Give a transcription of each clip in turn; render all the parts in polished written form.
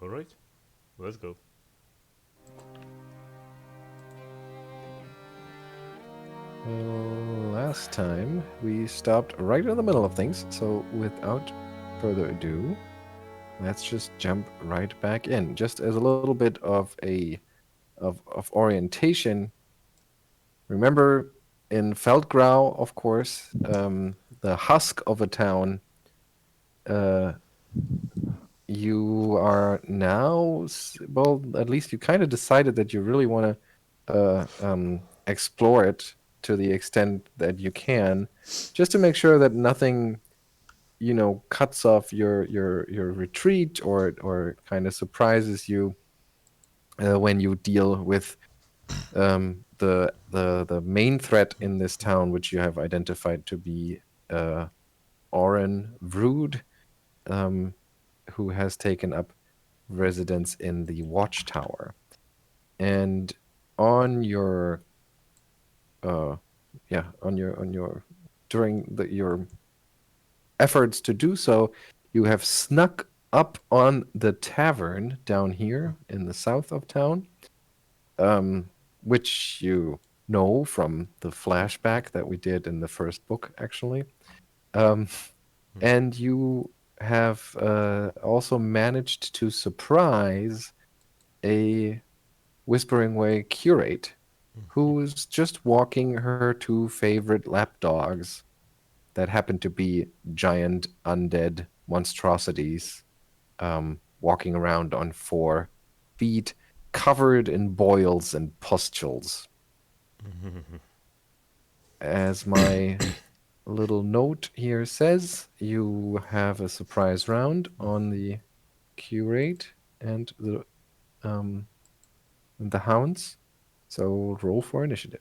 All right, let's go. Last time we stopped right in the middle of things, so without further ado, let's just jump right back in. Just as a little bit of of orientation. Remember, in Feldgrau, of course, the husk of a town. Uh, you are now, well, at least you kind of decided that you really want to explore it to the extent that you can, just to make sure that nothing, cuts off your retreat or kind of surprises you when you deal with the main threat in this town, which you have identified to be Oren Vrood, um, who has taken up residence in the watchtower. And on your on your during your efforts to do so, you have snuck up on the tavern down here in the south of town, um, which you know from the flashback that we did in the first book, actually. Um, and you have also managed to surprise a Whispering Way curate who's just walking her two favorite lapdogs that happen to be giant undead monstrosities, walking around on 4 feet, covered in boils and pustules. As my little note here says, you have a surprise round on the curate and um, the hounds. So roll for initiative.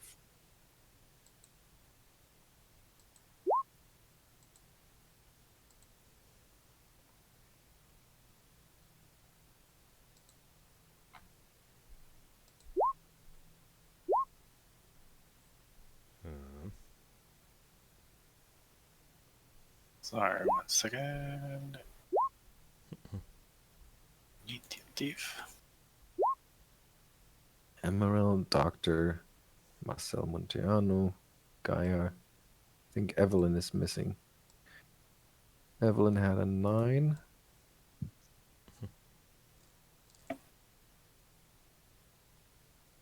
Sorry, 1 second. Thief. Emaírel, Doctor, Marcel Monteano, Geier. I think Evelyn is missing. Evelyn had a 9.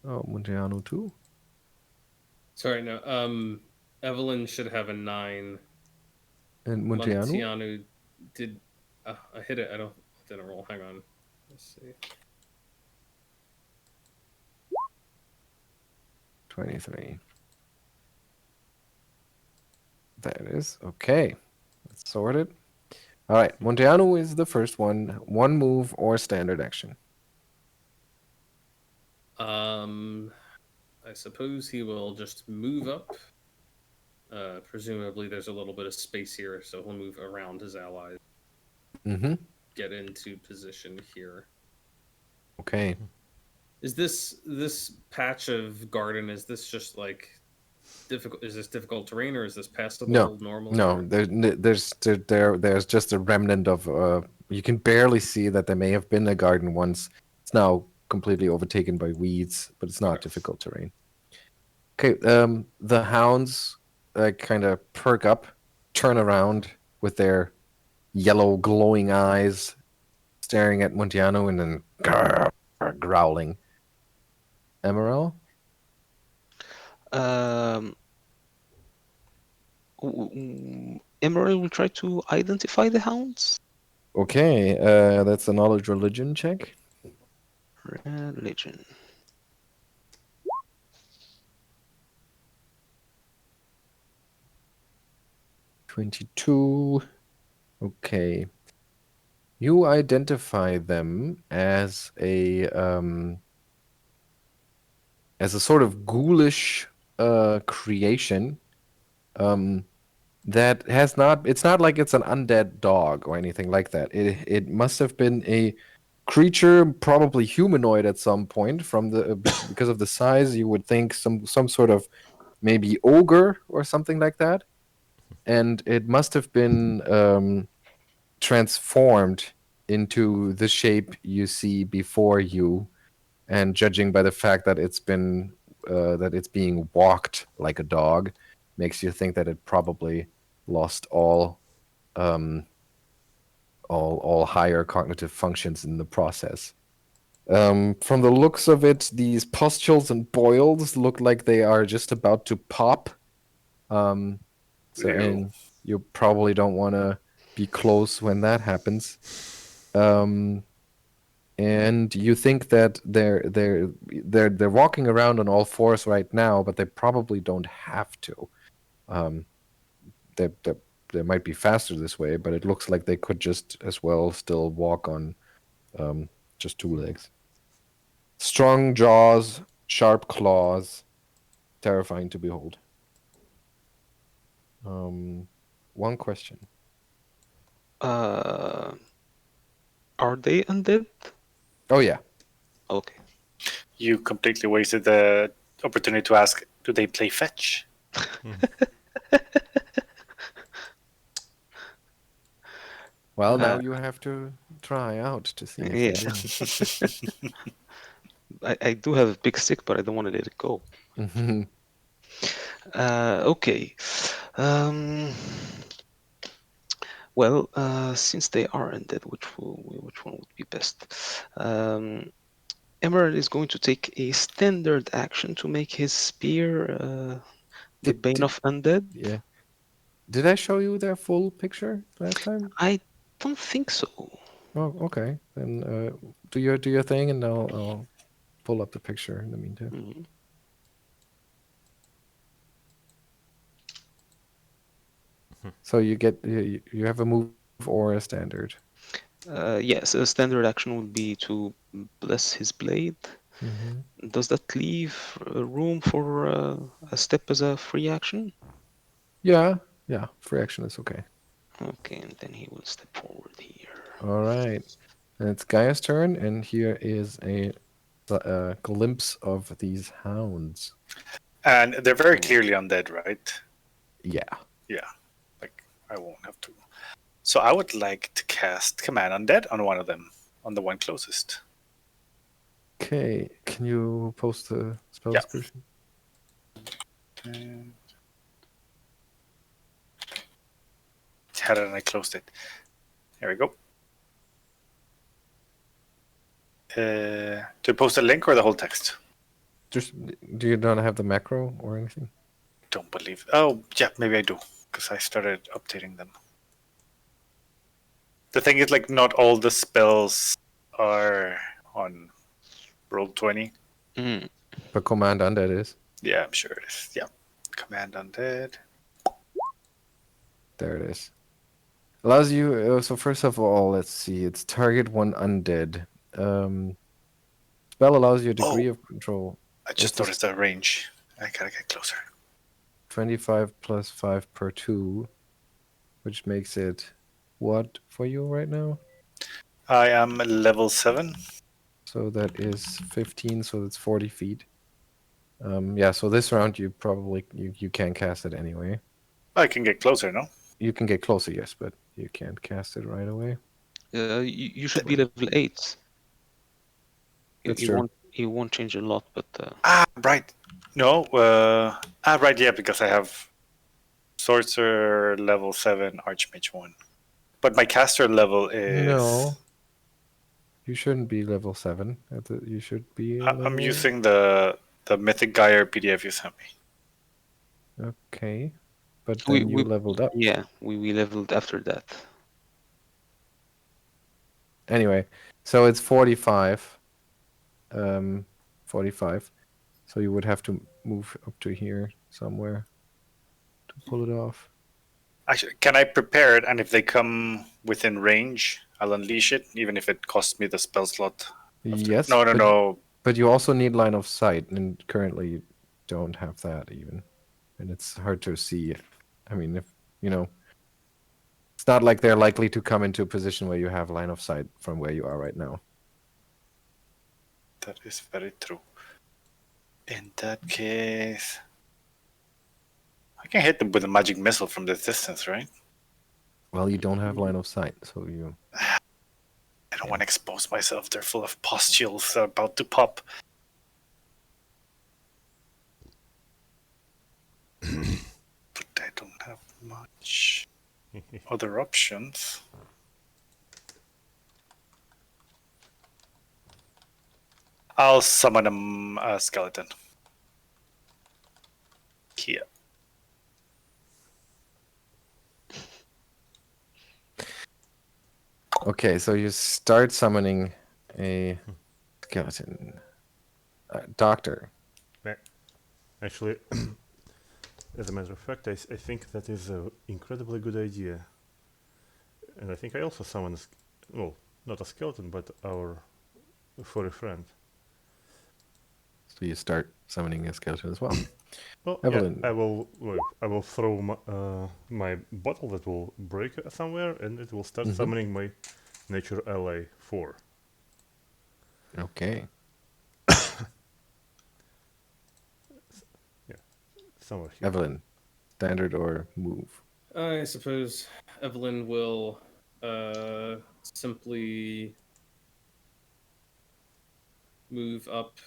Oh, Monteano too? Sorry, no. Evelyn should have a 9. And Monteano? Montiano did. I hit it. Didn't roll. Hang on. Let's see. 23. There it is. Okay. Let's sort it. All right. Monteano is the first one. One move or standard action. I suppose he will just move up. Presumably, there's a little bit of space here, so he'll move around his allies. Mm-hmm. Get into position here. Okay. Is this patch of garden? Is this just like difficult? Is this difficult terrain, or is this passable? No, normal? no. There's just a remnant of. You can barely see that there may have been a garden once. It's now completely overtaken by weeds, but it's not difficult terrain. Okay. The hounds kind of perk up, turn around with their yellow glowing eyes, staring at Montiano, and then growling. Emaírel? Emaírel will try to identify the hounds. Okay, that's a knowledge religion check. Religion. $22. Okay. You identify them as a sort of ghoulish creation that has not. It's not like it's an undead dog or anything like that. It must have been a creature, probably humanoid at some point, from the because of the size. You would think some sort of maybe ogre or something like that, and it must have been transformed into the shape you see before you, and judging by the fact that it's being walked like a dog, makes you think that it probably lost all higher cognitive functions in the process. From the looks of it, these pustules and boils look like they are just about to pop. And you probably don't want to be close when that happens. And you think that they're walking around on all fours right now, but they probably don't have to. They might be faster this way, but it looks like they could just as well still walk on just two legs. Strong jaws, sharp claws, terrifying to behold. One question. Are they undead? Oh yeah. Okay. You completely wasted the opportunity to ask, do they play fetch? Well, now you have to try out to see if they do. I do have a big stick, but I don't want to let it go. Mhm. Okay. Well, since they are undead, which one would be best? Emaírel is going to take a standard action to make his spear the Bane of Undead. Yeah. Did I show you their full picture last time? I don't think so. Oh, okay. Then do your thing, and I'll pull up the picture in the meantime. Mhm. So you have a move or a standard. Yes, a standard action would be to bless his blade. Mm-hmm. Does that leave room for a step as a free action? Yeah, free action is okay. Okay, and then he will step forward here. All right. And it's Gaia's turn, and here is a glimpse of these hounds. And they're very clearly undead, right? Yeah. Yeah. Like, I won't have to. So I would like to cast Command Undead on one of them, on the one closest. Okay. Can you post the spell Yeah. description? Had it and I closed it. There we go. To post a link or the whole text? Just do you not have the macro or anything? Don't believe. Oh, yeah, maybe I do, because I started updating them. The thing is, like, not all the spells are on Roll20. But Command Undead is. Yeah, I'm sure it is. Yeah. Command Undead. There it is. Allows you. So first of all, let's see. It's target one undead. Spell allows you a degree of control. I just noticed the range. I gotta get closer. 25 plus 5 per 2, which makes it what for you right now? I am level 7. So that is 15, so that's 40 feet. Yeah, so this round you probably you can't cast it anyway. I can get closer, no? You can get closer, yes, but you can't cast it right away. You should be level 8. That's true. It won't change a lot, but Right. No. Right. Yeah, because I have Sorcerer level 7, Archmage 1. But my caster level is. No. You shouldn't be level 7. You should be. I'm using the Mythic Geier PDF you sent me. Okay, but then you leveled up. Yeah, we leveled after that. Anyway, so it's 45. 45. So you would have to move up to here somewhere to pull it off. Actually, can I prepare it? And if they come within range, I'll unleash it, even if it costs me the spell slot. Yes. No. But you also need line of sight, and currently you don't have that even. And it's hard to see. I mean, if it's not like they're likely to come into a position where you have line of sight from where you are right now. That is very true. In that case, I can hit them with a magic missile from this distance, right? Well, you don't have line of sight, so you. I don't want to expose myself. They're full of pustules about to pop. But I don't have much other options. I'll summon a skeleton. Here. Okay, so you start summoning a skeleton. Doctor. Actually, as a matter of fact, I think that is an incredibly good idea. And I think I also summon, well, not a skeleton, but our furry friend. So you start summoning a skeleton as well. Well, Evelyn. yeah, I will throw my bottle that will break somewhere, and it will start summoning my nature ally 4. Okay. Somewhere here. Evelyn, standard or move? I suppose Evelyn will simply move up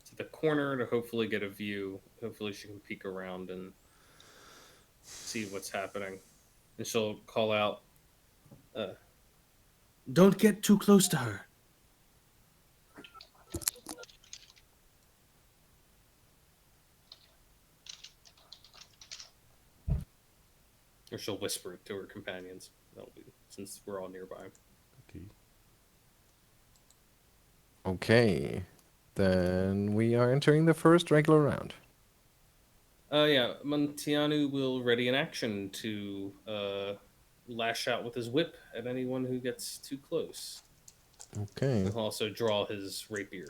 to the corner to hopefully get a view. Hopefully she can peek around and see what's happening. And she'll call out, "Don't get too close to her." Or she'll whisper it to her companions. That'll be, since we're all nearby. Okay. Okay. Then we are entering the first regular round. Yeah, Montianu will ready an action to lash out with his whip at anyone who gets too close. Okay. He'll also draw his rapier.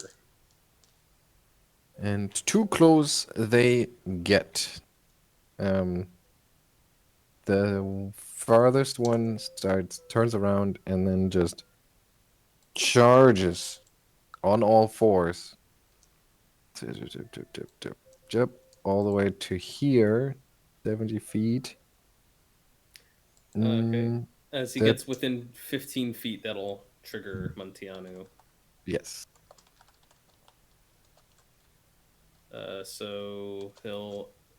And too close they get. The farthest one turns around and then just charges on all fours. Jump all the way to here, 70 feet. Okay. As he that- gets within 15 feet, that'll trigger Montianu. Yes. So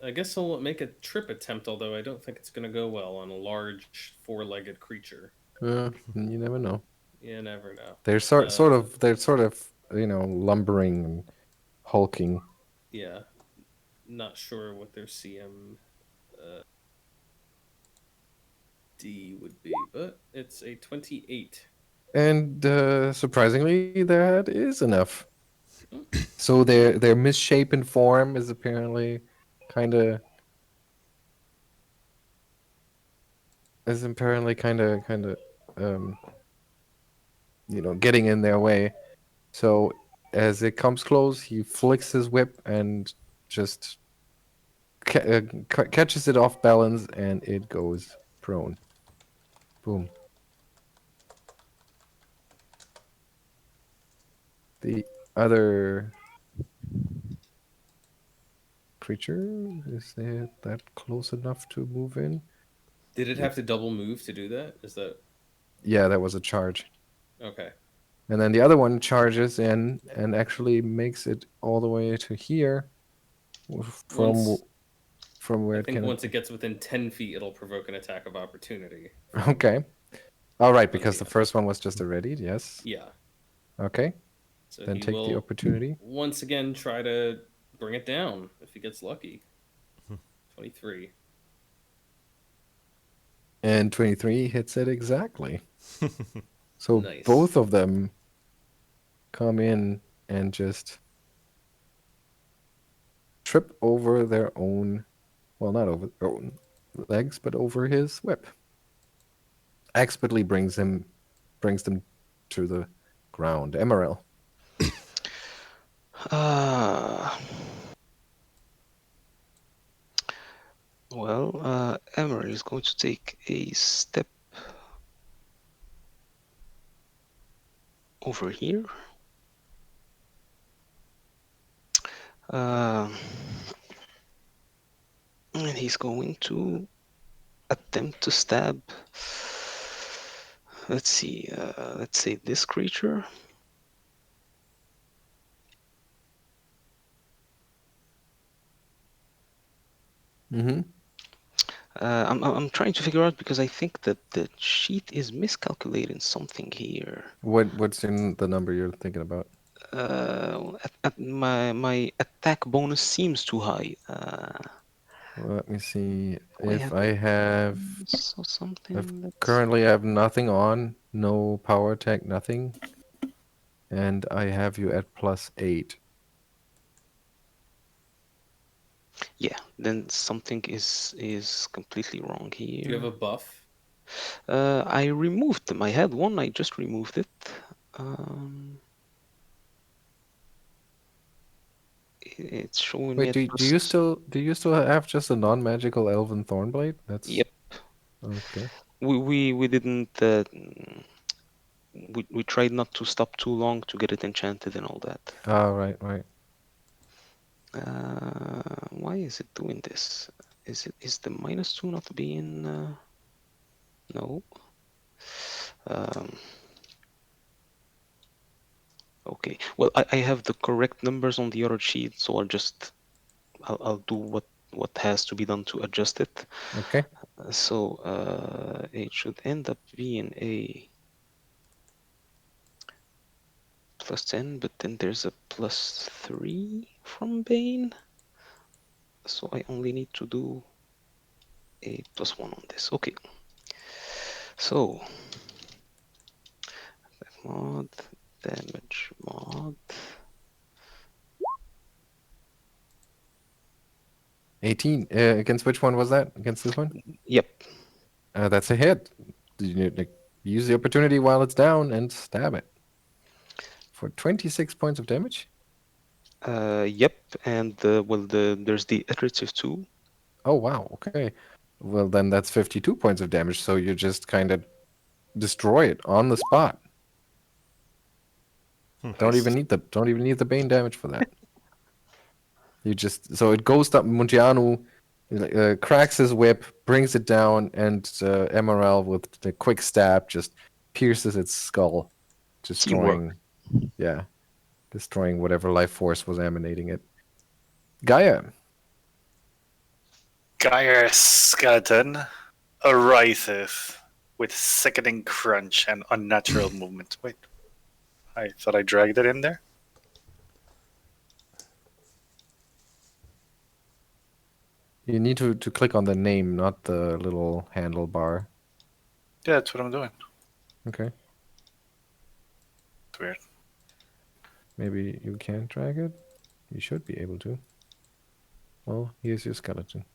I guess he'll make a trip attempt, although I don't think it's going to go well on a large four-legged creature. You never know. You never know. They're sort of, lumbering and hulking. Yeah. Not sure what their CM D would be, but it's a 28. And surprisingly, that is enough. So their misshapen form is apparently kind of getting in their way. So as it comes close, he flicks his whip and just catches it off balance, and it goes prone. Boom. The other creature, is it that close enough to move in? Did it have to double move to do that? Is that Yeah, that was a charge. okay? And then the other one charges in and actually makes it all the way to here from where I it think can. once it gets within 10 feet, it'll provoke an attack of opportunity. Okay. All right, because the first one was just a ready, yes. Yeah. Okay. So Then he take the will opportunity. once again try to bring it down if he gets lucky. 23. And 23 hits it exactly. So Nice. both of them come in and just trip over their own, well, not over their own legs, but over his whip. Expertly brings them to the ground. Emaírel. Emaírel is going to take a step over here. And he's going to attempt to stab let's see. Let's say this creature. Mm-hmm. I'm trying to figure out because I think that the sheet is miscalculating something here. What's in the number you're thinking about? My attack bonus seems too high. Let me see Do I if have I have. or something that's Currently, I have nothing on, no power attack, nothing, and I have you at +8. yeah. Then something is completely wrong Do you have here. a buff? I removed them. I had one. I just removed it. Um, it's showing me Wait, at do you still have just a non-magical elven thornblade? That's Yep. okay. We didn't. We tried not to stop too long to get it enchanted and all that. Oh, right. Why is it doing this? Is the -2 not being? No. Um, okay. Well, I have the correct numbers on the other sheet, so I'll do what has to be done to adjust it. Okay. So it should end up being a +10, but then there's a +3 from Bane. So I only need to do a +1 on this. Okay. So mod, damage mod. 18. Against which one was that? Against this one? Yep. That's a hit. Use the opportunity while it's down and stab it. For 26 points of damage? Yep. And there's the iterative too. Oh, wow. Okay. Well, then that's 52 points of damage, so you just kind of destroy it on the spot. Don't even need the bane damage for that. You just so it goes up. Muntianu cracks his whip, brings it down, and Emaírel with the quick stab just pierces its skull, destroying whatever life force was emanating it. Geier. Geier skeleton arises with sickening crunch and unnatural movement. Wait, I thought I dragged it in there. You need to click on the name, not the little handlebar. Yeah, that's what I'm doing. Okay. It's weird. Maybe you can't drag it? You should be able to. Well, here's your skeleton.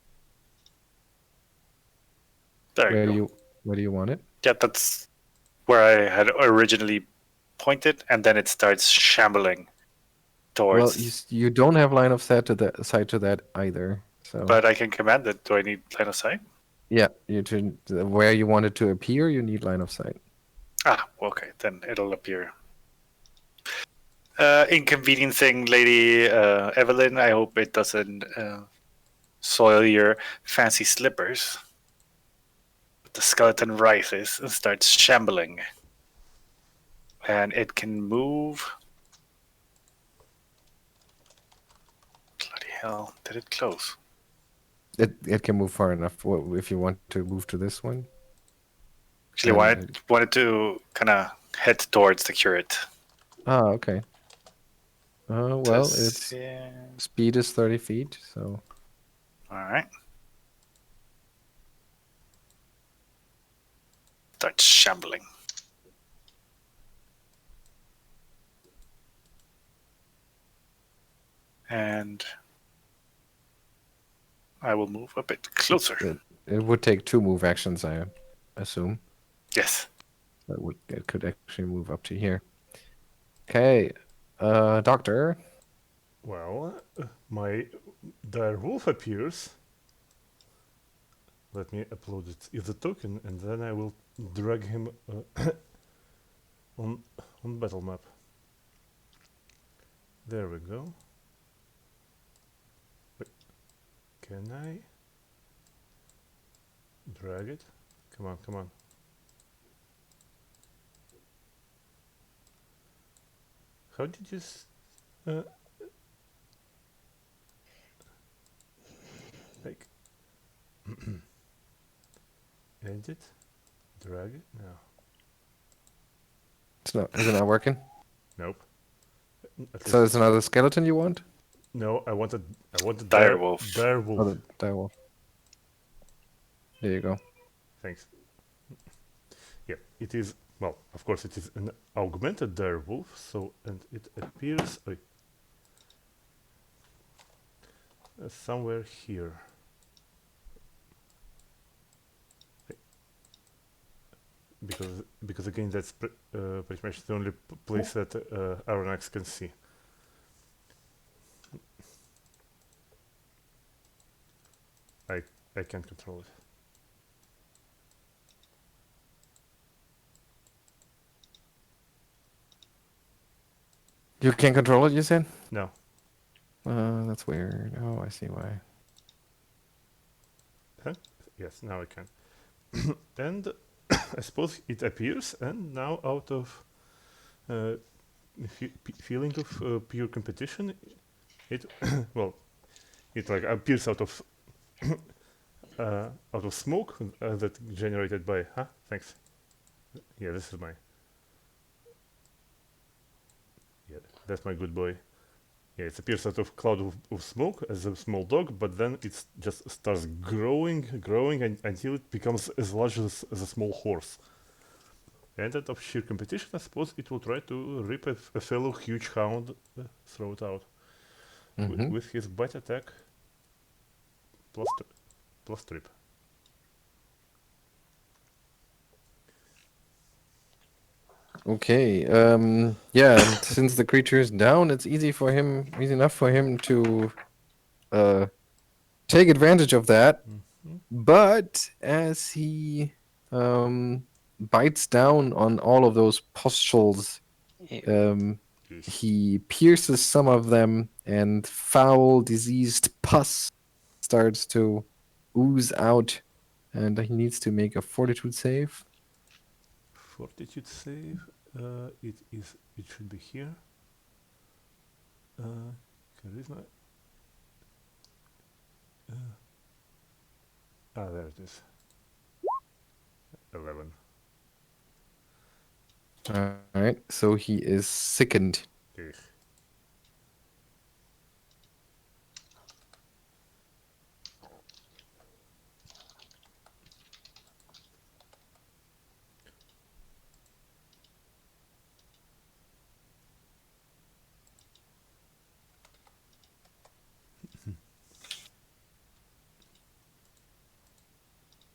There you go. Where do you want it? Yeah, that's where I had originally pointed, and then it starts shambling towards. Well, you don't have line of sight to that either. So. But I can command it. Do I need line of sight? Yeah, where you want it to appear, you need line of sight. Ah, okay, then it'll appear. Inconveniencing Lady Evelyn, I hope it doesn't soil your fancy slippers. The skeleton rises and starts shambling. And it can move. Bloody hell, did it close? It can move far enough. If you want to move to this one? Actually, wanted to kind of head towards the curate. Ah, okay. Well, its Yeah. speed is 30 feet, so... Alright. Starts shambling. And I will move a bit closer. It would take 2 move actions, I assume. Yes. It could actually move up to here. Okay, Doctor. Well, my dire wolf appears. Let me upload it as a token, and then I will drag him on battle map. There we go. Wait, can I drag it? Come on, come on. How did you uh, like edit, drag it? No, Is it not working? nope. At So least it's another skeleton you want? no. I wanted Dire wolf. dire Oh, wolf. the direwolf. There you go. Thanks. Yeah, it is. Well, of course, it is an augmented dire wolf. So and it appears somewhere here. Because again, that's pretty much the only place that Aronax can see. I can't control it. You can't control it, you said? No. That's weird. Oh, I see why. Huh? Yes, now I can. And I suppose it appears, and now out of feeling of pure competition, it well, it like appears out of smoke that generated by. Huh? Thanks. Yeah, this is my. Yeah, that's my good boy. Yeah, it appears out of cloud of smoke as a small dog, but then it just starts growing, until it becomes as large as a small horse. And out of sheer competition, I suppose it will try to rip a fellow huge hound throat out Mm-hmm. with his bite attack plus trip. Okay. Yeah. And since the creature is down, it's easy enough for him to take advantage of that. Mm-hmm. But as he bites down on all of those pustules, Yeah. he pierces some of them, and foul, diseased pus starts to ooze out, and he needs to make a fortitude save. Fortitude save. It should be here. Charisma. There it is. 11. All right, so he is sickened. Ugh.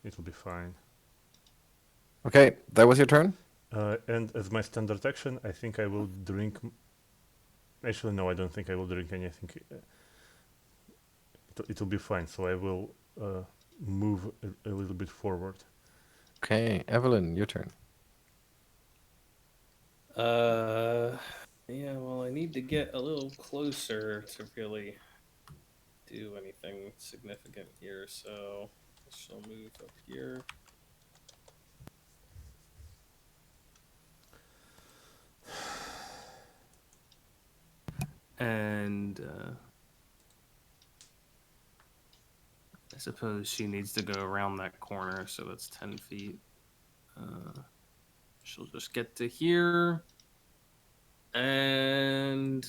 It'll be fine. Okay, that was your turn? And as my standard action, I think I will drink. Actually, no, I don't think I will drink anything. It'll be fine. So I will move a little bit forward. Okay, Evelyn, your turn. Yeah, well, I need to get a little closer to really do anything significant here, so I shall move up here. And I suppose she needs to go around that corner, so that's 10 feet. She'll just get to here. And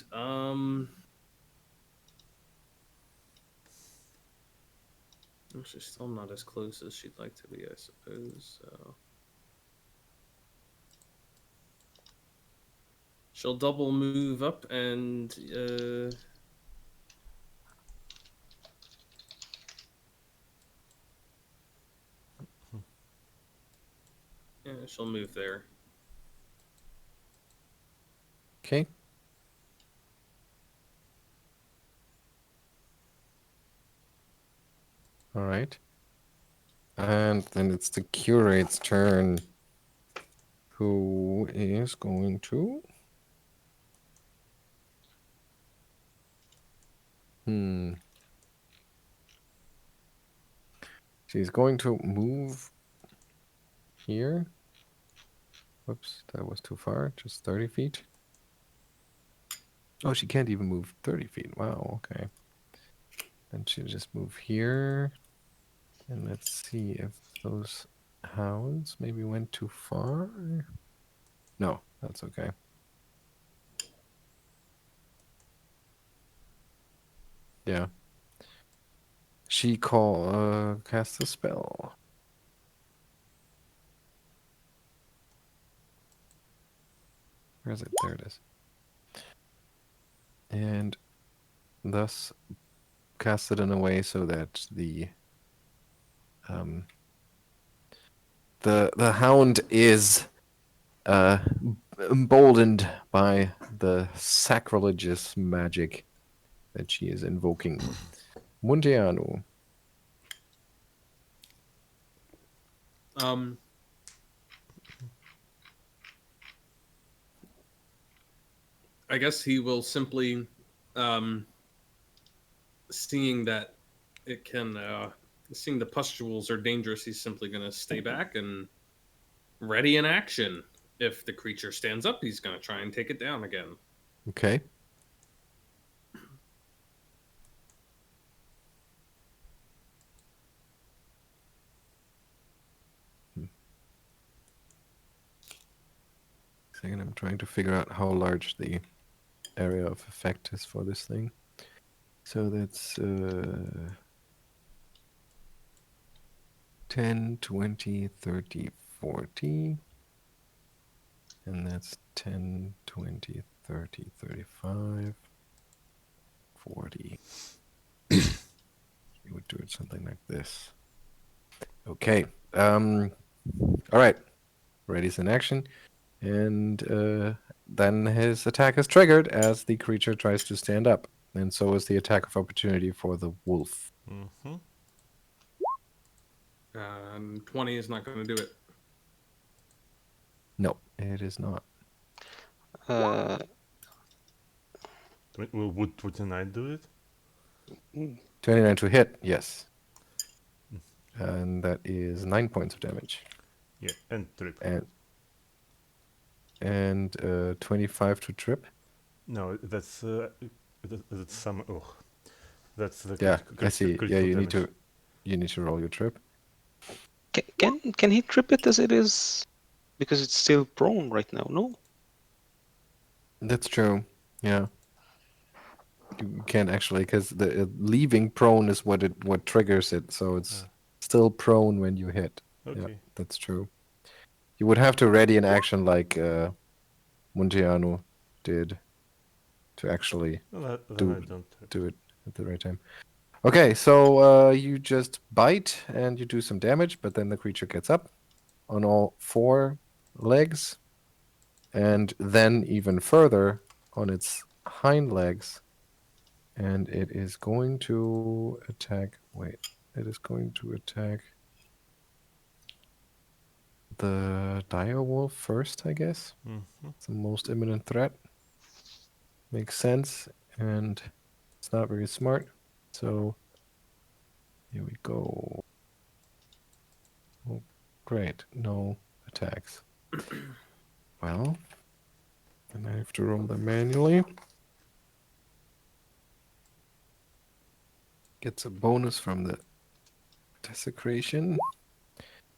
she's still not as close as she'd like to be, I suppose. So she'll double move up and yeah, she'll move there. Okay. All right. And then it's the curate's turn, who is going to... She's going to move here. Whoops, that was too far, just 30 feet. Oh, she can't even move 30 feet. Wow, okay. And she'll just move here. And let's see if those hounds maybe went too far. No, that's okay. Yeah. She casts a spell. Where is it? There it is. And thus cast it in a way so that the hound is emboldened by the sacrilegious magic that she is invoking. Munteanu. I guess he will simply, seeing that it can, seeing the pustules are dangerous, he's simply going to stay back and ready in action. If the creature stands up, he's going to try and take it down again. Okay. Second, I'm trying to figure out how large the area of effect is for this thing. So that's 10, 20, 30, 40. And that's 10, 20, 30, 35, 40. You would do it something like this. Okay. All right. Ready's in action. And then his attack is triggered as the creature tries to stand up. And so is the attack of opportunity for the wolf. Mm-hmm. 20 is not going to do it. No, it is not. Would 29 do it? 29 to hit, yes. And that is 9 points of damage. Yeah, and trip. And 25 to trip. No, that's some. Oh, that's the. Yeah, I see. Yeah, you damage. need to roll your trip. Can he trip it as it is? Because it's still prone right now, no? That's true. Yeah. You can't actually, because the leaving prone is what triggers it, so it's still prone when you hit. Okay. Yeah, that's true. You would have to ready an action like Munteanu did to actually do it at the right time. Okay, so you just bite and you do some damage, but then the creature gets up on all 4 legs, and then even further on its hind legs, and it is going to attack. Wait, it is going to attack the dire wolf first, I guess. Mm-hmm. It's the most imminent threat. Makes sense, and it's not very smart. So here we go. Oh, great, no attacks. Well, then I have to roll them manually. Gets a bonus from the desecration.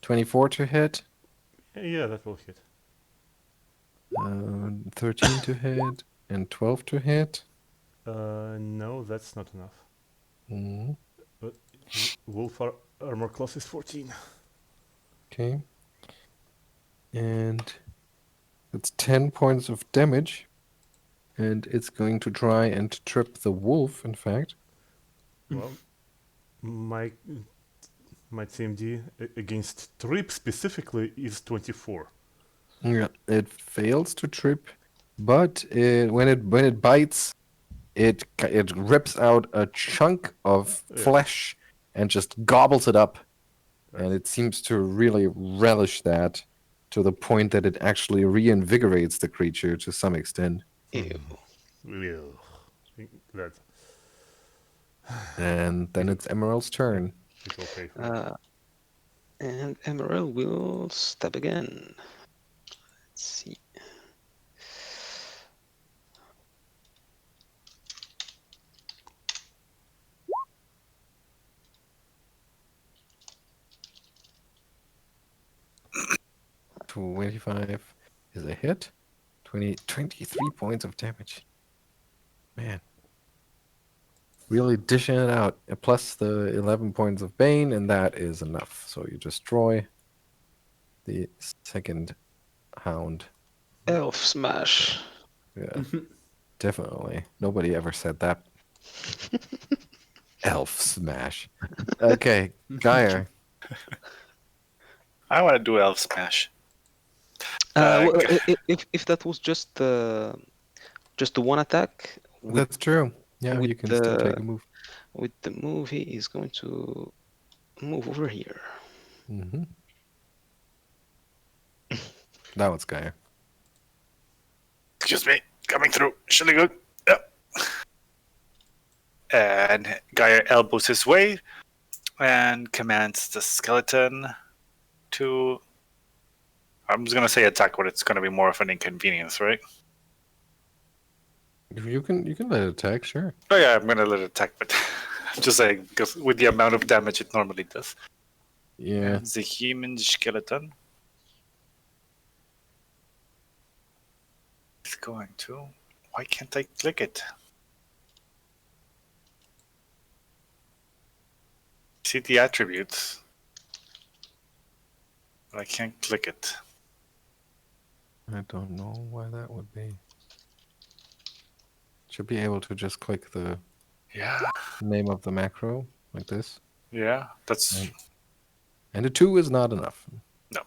24 to hit. Yeah, that will hit. 13 to hit and 12 to hit. No, that's not enough. Mm. Wolf armor class is 14. Okay. And that's 10 points of damage. And it's going to try and trip the wolf, in fact. Well, my TMD against trip specifically is 24. Yeah, it fails to trip, but when it bites, it rips out a chunk of flesh and just gobbles it up, and it seems to really relish that to the point that it actually reinvigorates the creature to some extent. Ew. That. And then it's Emaírel's turn. It will pay for it. And Emaírel will stab again. Let's see. 25 is a hit. 23 points of damage. Man. Really dishing it out. Plus the 11 points of Bane, and that is enough. So you destroy the second hound. Elf smash. Yeah, definitely. Nobody ever said that. Elf smash. Okay, Geier. I want to do elf smash. Well, G- if that was just the one attack That's true. Yeah, with you can still take a the move. move, he is going to move over here. Mm-hmm. That was Geier. Excuse me, coming through. Surely good. Yep. And Geier elbows his way and commands the skeleton to. I'm just gonna say attack, but it's gonna be more of an inconvenience, right? You can let it attack, sure. Oh yeah, I'm gonna let it attack, but I'm just saying because with the amount of damage it normally does. Yeah. And the human skeleton is going to. Why can't I click it? See the attributes, but I can't click it. I don't know why that would be. Should be able to just click the Yeah, name of the macro like this. yeah, that's. Right. And a 2 is not enough. No.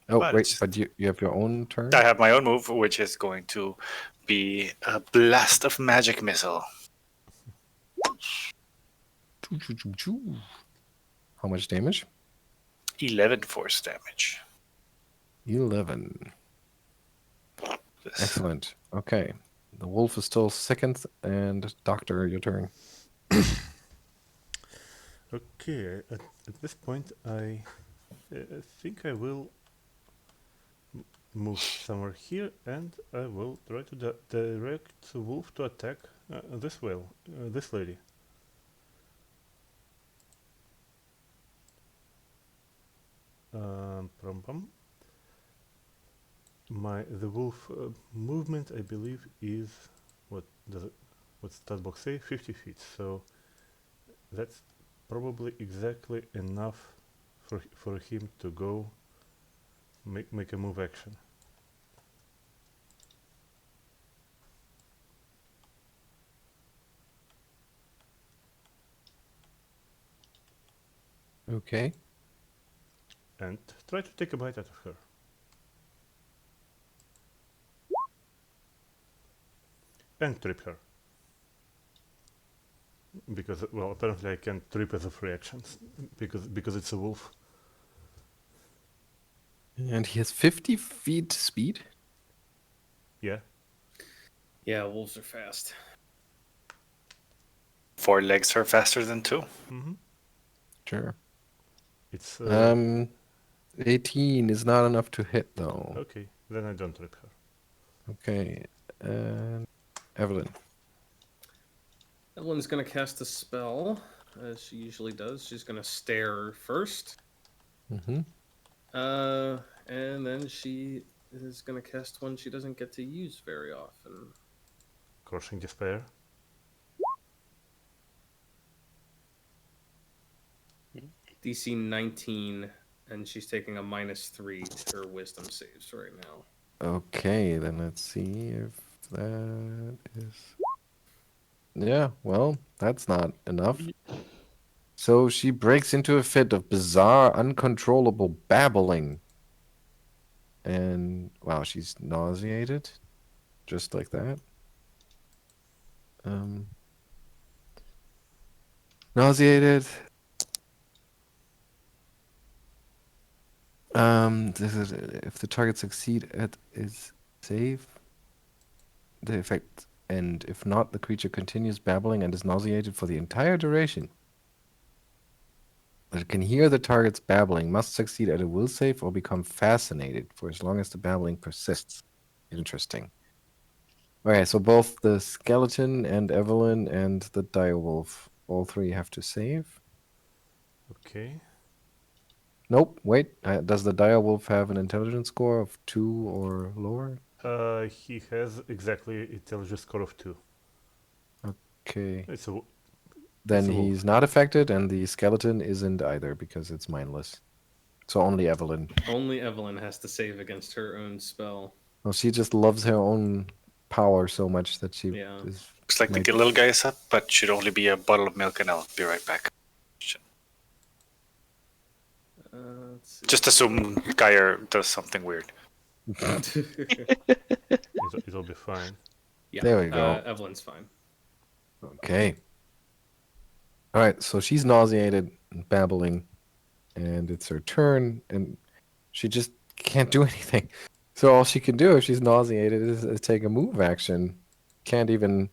Oh, But wait, it's- but you have your own turn? I have my own move, which is going to be a blast of magic missile. Choo, choo, choo, choo. How much damage? 11 force damage. 11. This. Excellent. Okay. The wolf is still second, and Doctor, your turn. Okay, at this point, I think I will move somewhere here, and I will try to direct the wolf to attack this this lady. Prom pom. The wolf movement, I believe, is what's stat box say? 50 feet. So that's probably exactly enough for him to go make a move action. Okay. And try to take a bite out of her. And trip her. Because, well, apparently I can't trip as of reactions, because it's a wolf. And he has 50 feet speed. Yeah. Yeah, wolves are fast. 4 legs are faster than 2. Mm-hmm. Sure. It's 18 is not enough to hit, though. okay. Then I don't trip her. Okay. And Evelyn. Evelyn's gonna cast a spell, as she usually does. She's gonna stare first. Mm-hmm. And then she is gonna cast one she doesn't get to use very often. Crushing Despair. DC 19, and she's taking a -3 to her wisdom saves right now. Okay, then let's see if that is... Yeah, well, that's not enough. So she breaks into a fit of bizarre, uncontrollable babbling. And, wow, she's nauseated. Just like that. Nauseated. This is if the target succeed at its save, the effect, and if not, the creature continues babbling and is nauseated for the entire duration. But it can hear the target's babbling, must succeed at a will save, or become fascinated for as long as the babbling persists. Interesting. Okay, so both the skeleton and Evelyn and the direwolf, all three have to save. Okay. Nope. Wait. Does the dire wolf have an intelligence score of 2 or lower? He has exactly intelligence score of 2. Okay. It's a Then It's a wolf. he's not affected, and the skeleton isn't either because it's mindless. So only Evelyn. Only Evelyn has to save against her own spell. Well, she just loves her own power so much that she Yeah. is. Looks like might- the little guy is up, but should only be a bottle of milk, and I'll be right back. Let's see. Just assume Geier does something weird. It'll be fine. Yeah, There we go. Evelyn's fine. Okay. All right. So she's nauseated and babbling, and it's her turn, and she just can't do anything. So all she can do if she's nauseated is take a move action. Can't even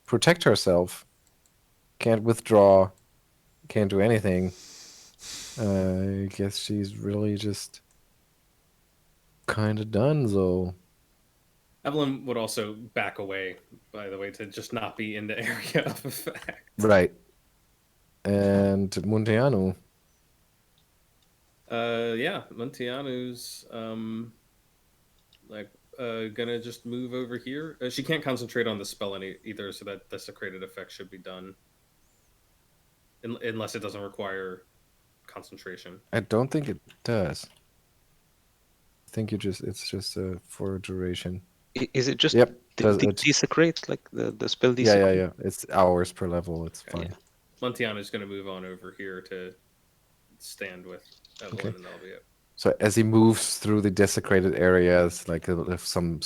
protect herself. Can't withdraw. Can't do anything. I guess she's really just kind of done, though. Evelyn would also back away, by the way, to just not be in the area of effect. Right. And Munteanu. Yeah, Montianu's gonna just move over here. She can't concentrate on the spell either, so that desecrated effect should be done, unless it doesn't require concentration. I don't think it does. I think it's just for duration. Is it just Yep. It's- desecrate, like the spell yeah, desecrate? yeah. It's hours per level. It's Yeah. fine. Montianu's gonna move on over here to stand with Evelyn, Okay. and that'll be it. So as he moves through the desecrated areas, like if some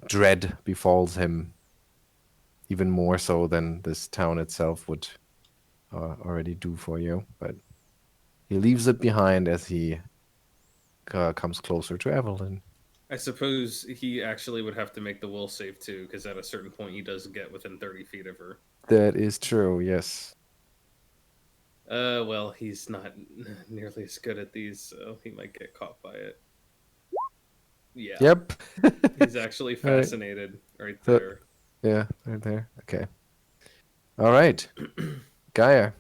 dread befalls him, even more so than this town itself would already do for you. But he leaves it behind as he comes closer to Evelyn. I suppose he actually would have to make the will save too, because at a certain point he does get within 30 feet of her. That is true. Yes. Well, he's not nearly as good at these, so he might get caught by it. Yeah. Yep. He's actually All right. fascinated right So- there. Yeah, right there. Okay. All right. Geier.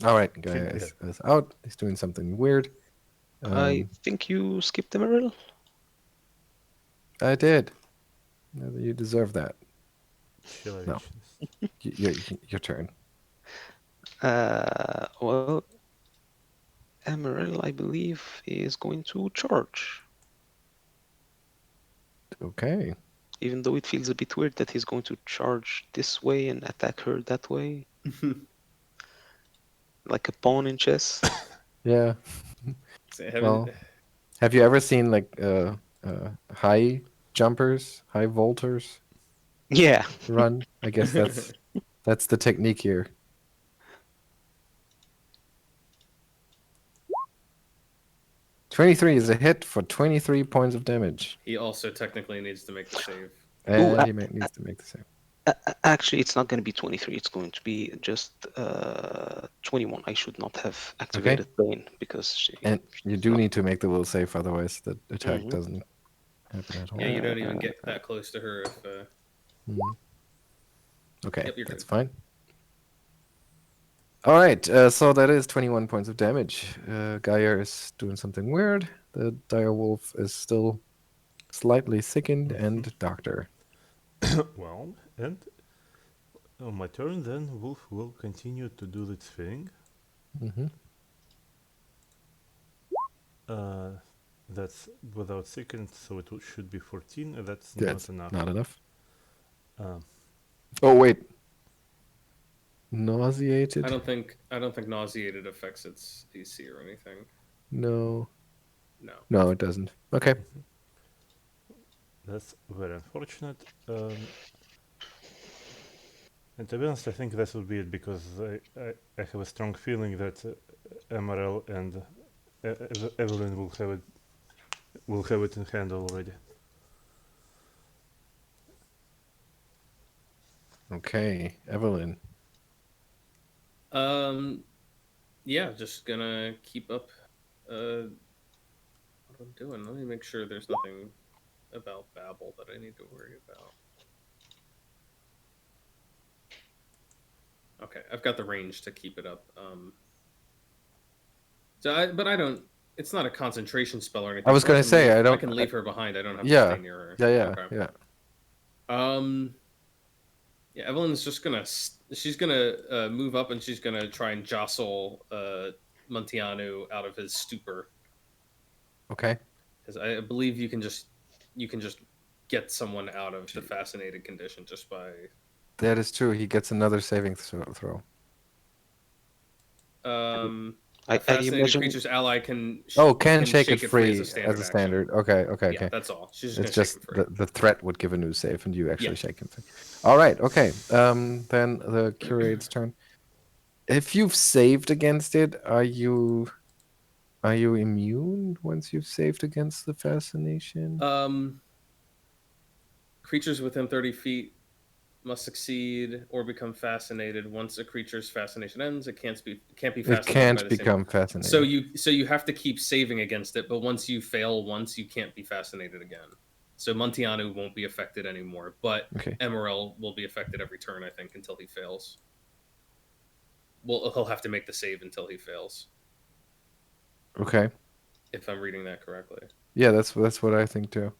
All right, Geier is out. He's doing something weird. I think you skipped Emaírel. I did. You deserve that. No. Your turn. Well, Emaírel, I believe, is going to charge. Okay. Even though it feels a bit weird that he's going to charge this way and attack her that way. Like a pawn in chess. Yeah. So I haven't- Well, have you ever seen like high jumpers, high vaulters Yeah. run? I guess that's the technique here. "23 is a hit for 23 points of damage. he also technically needs to make the save. And Ooh, he needs to make the save. Actually, it's not going to be 23. It's going to be just 21. I should not have activated Bane because she. And you do need to make the will save, otherwise the attack Mhm. doesn't happen at all. Yeah, you don't even get that close to her if. Okay, Yep, you're that's good. fine. All right, so that is 21 points of damage. Geier is doing something weird. The dire wolf is still slightly sickened, and Doctor. Well, and on my turn, then Wolf will continue to do its thing. Mm-hmm. That's without second, so it should be 14. That's That's not enough. not enough. Um, Oh wait, nauseated? I don't think nauseated affects its DC or anything. No, No. it doesn't. Okay. That's very unfortunate. And to be honest, I think that would be it because I have a strong feeling that Emaírel and Evelyn will have it in hand already. Okay, Evelyn. Yeah, just gonna keep up what I'm doing. Let me make sure there's nothing about Babel that I need to worry about. Okay, I've got the range to keep it up. But I don't. It's not a concentration spell or anything. I was so gonna can say, leave- I don't- I can leave her behind. I don't have to Yeah. stay near her. Yeah. Okay. Yeah. Yeah, Evelyn's just gonna. She's gonna move up and she's gonna try and jostle Montiano out of his stupor. Okay. Because I believe you can just get someone out of the fascinated condition just by. That is true. He gets another saving throw. I Fascinated imagine creature's ally can. Can shake it free as a as a action. standard. Okay. Yeah, that's all. She's It's just just gonna shake him free. the threat would give a new save, and you actually Yeah. shake him free. All right. Okay. Then the curate's turn. If you've saved against it, are you immune once you've saved against the fascination? Creatures within 30 feet must succeed or become fascinated. Once a creature's fascination ends, it can't be It fascinated. can't by the same- become fascinated. So you have to keep saving against it, but once you fail once, you can't be fascinated again. So Montiano won't be affected anymore, but Okay. Emaírel will be affected every turn, I think, until he fails. Well, he'll have to make the save until he fails, Okay. if I'm reading that correctly. Yeah, that's what I think too.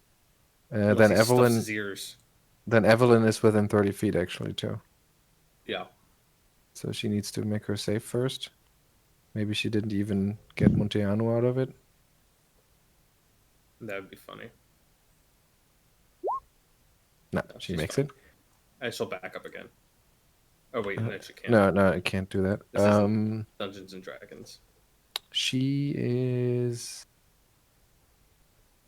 Unless Then he stuffs Evelyn. his ears. Then Evelyn is within 30 feet actually too. Yeah. So she needs to make her save first. Maybe she didn't even get Montiano out of it. That would be funny. No, No, she she's makes fine. it. I shall back up again. Oh wait, no, she can't. No, I can't do that. This isn't Dungeons and Dragons. She is.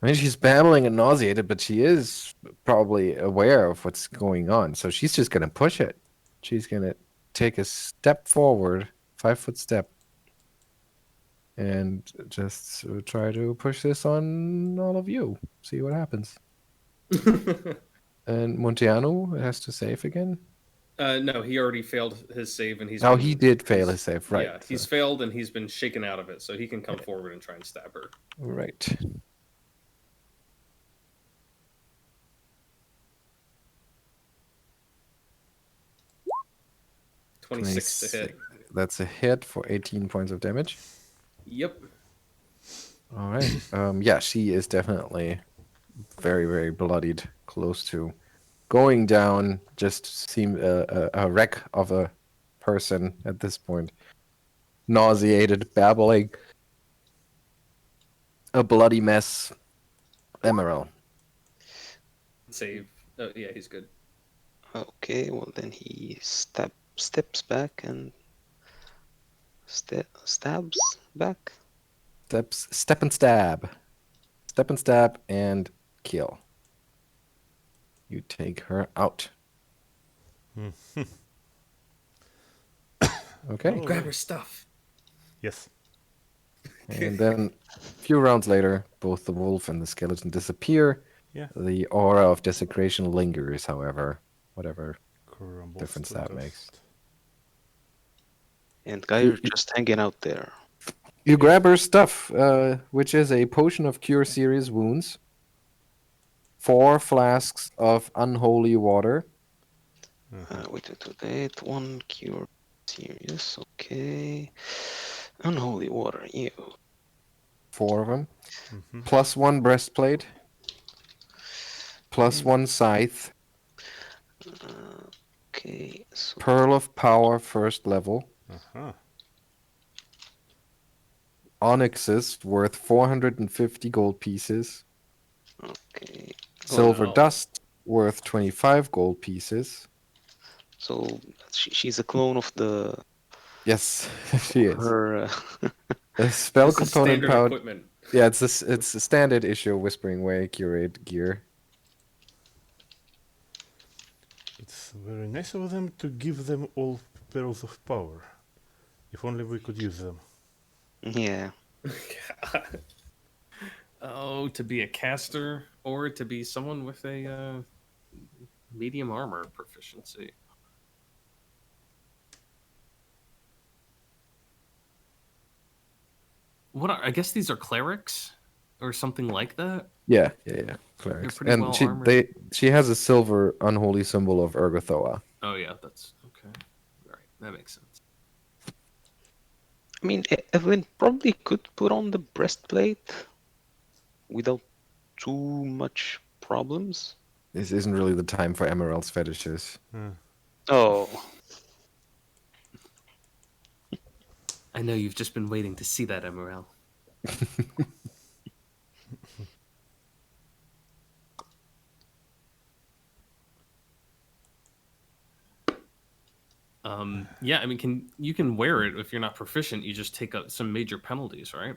I mean, she's babbling and nauseated, but she is probably aware of what's going on. So she's just gonna push it. She's gonna take a step forward, 5-foot step, and just try to push this on all of you. See what happens. And Montiano has to save again. No, he already failed his save, and he's. Oh, been- he did fail he's- his save, right? Yeah, he's failed, and he's been shaken out of it, so he can come forward and try and stab her. Right. Twenty-six to hit. That's a hit for 18 points of damage. Yep. All right. Yeah, she is definitely very, very bloodied, close to going down. Just seem a wreck of a person at this point. Nauseated, babbling, a bloody mess. Emaírel. Save. Oh, yeah, he's good. Okay, well then he steps back and stabs back. Step and stab. Step and stab and kill. You take her out. Okay. Oh. Grab her stuff. Yes. And then a few rounds later, both the wolf and the skeleton disappear. Yeah. The aura of desecration lingers, however, whatever Crumbles difference to that dust. makes. And Geier just hanging out there. You grab her stuff, which is a potion of cure serious wounds, 4 flasks of unholy water, Wait, 1 cure serious. Okay. Unholy water, you. 4 of them, Mhm. plus 1 breastplate, plus 1 scythe, Okay, so pearl of power first level, Uh-huh. onyxes worth 450 gold pieces, okay. silver wow. dust worth 25 gold pieces. So she's a clone of the Yes, she is. her. A spell This is component standard powered. equipment. Yeah, it's a standard issue Whispering Way curate gear. It's very nice of them to give them all pearls of power. If only we could use them. Yeah. Oh, to be a caster or to be someone with a medium armor proficiency. I guess these are clerics or something like that. Yeah. Clerics. pretty And well she armored. she has a silver unholy symbol of Ergothoa. Oh yeah, that's okay. All right, that makes sense. I mean, Evelyn probably could put on the breastplate without too much problems. This isn't really the time for Emaírel's fetishes. Oh, I know you've just been waiting to see that, Emaírel. Yeah, I mean, you can wear it if you're not proficient. You just take some major penalties, right?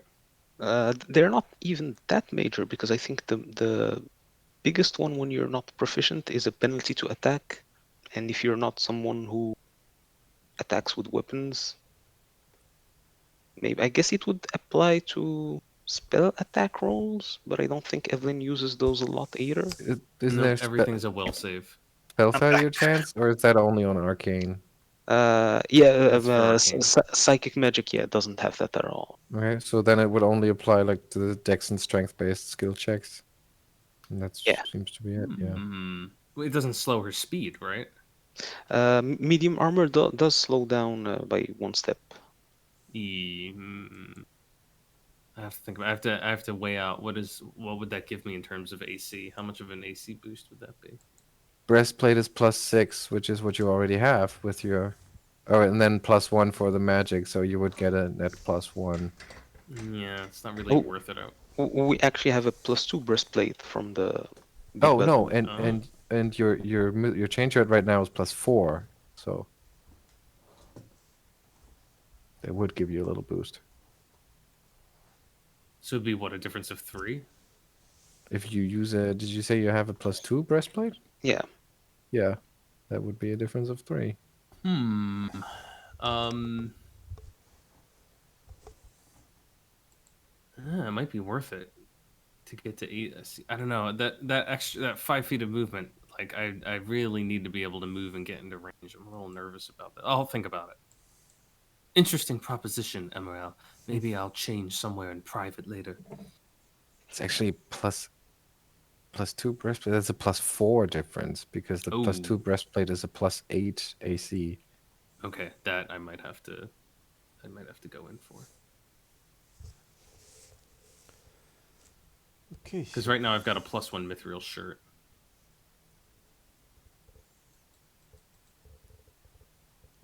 they're not even that major because I think the biggest one when you're not proficient is a penalty to attack, and if you're not someone who attacks with weapons, maybe I guess it would apply to spell attack rolls, but I don't think Evelyn uses those a lot either. Is No, there everything's a will save. spell failure chance, or is that only on arcane? Yeah, That's for arcane. psychic magic, yeah, doesn't have that at all. Okay, so then it would only apply like to the dex and strength based skill checks. And that Yeah. seems to be it, yeah. Well, it doesn't slow her speed, right? Medium armor does slow down by 1 step. I have to think about. I have to weigh out what would that give me in terms of AC? How much of an AC boost would that be? Breastplate is +6, which is what you already have with your. Oh, and then +1 for the magic, so you would get a net +1. Yeah, it's not really worth it out. We actually have a +2 breastplate from the. Oh no, weapon. and your change rate right now is +4, so it would give you a little boost. So it'd be what, a difference of 3? If you use a, did you say you have a +2 breastplate? Yeah. Yeah, that would be a difference of 3. It might be worth it to get to 8. I don't know, that 5 feet of movement. Like I really need to be able to move and get into range. I'm a little nervous about that. I'll think about it. Interesting proposition, Emaírel. Maybe I'll change somewhere in private later. It's actually +2 breastplate. That's a +4 difference because the +2 breastplate is a +8 AC. Okay, that I might have to go in for. Okay. Because right now I've got a +1 Mithril shirt.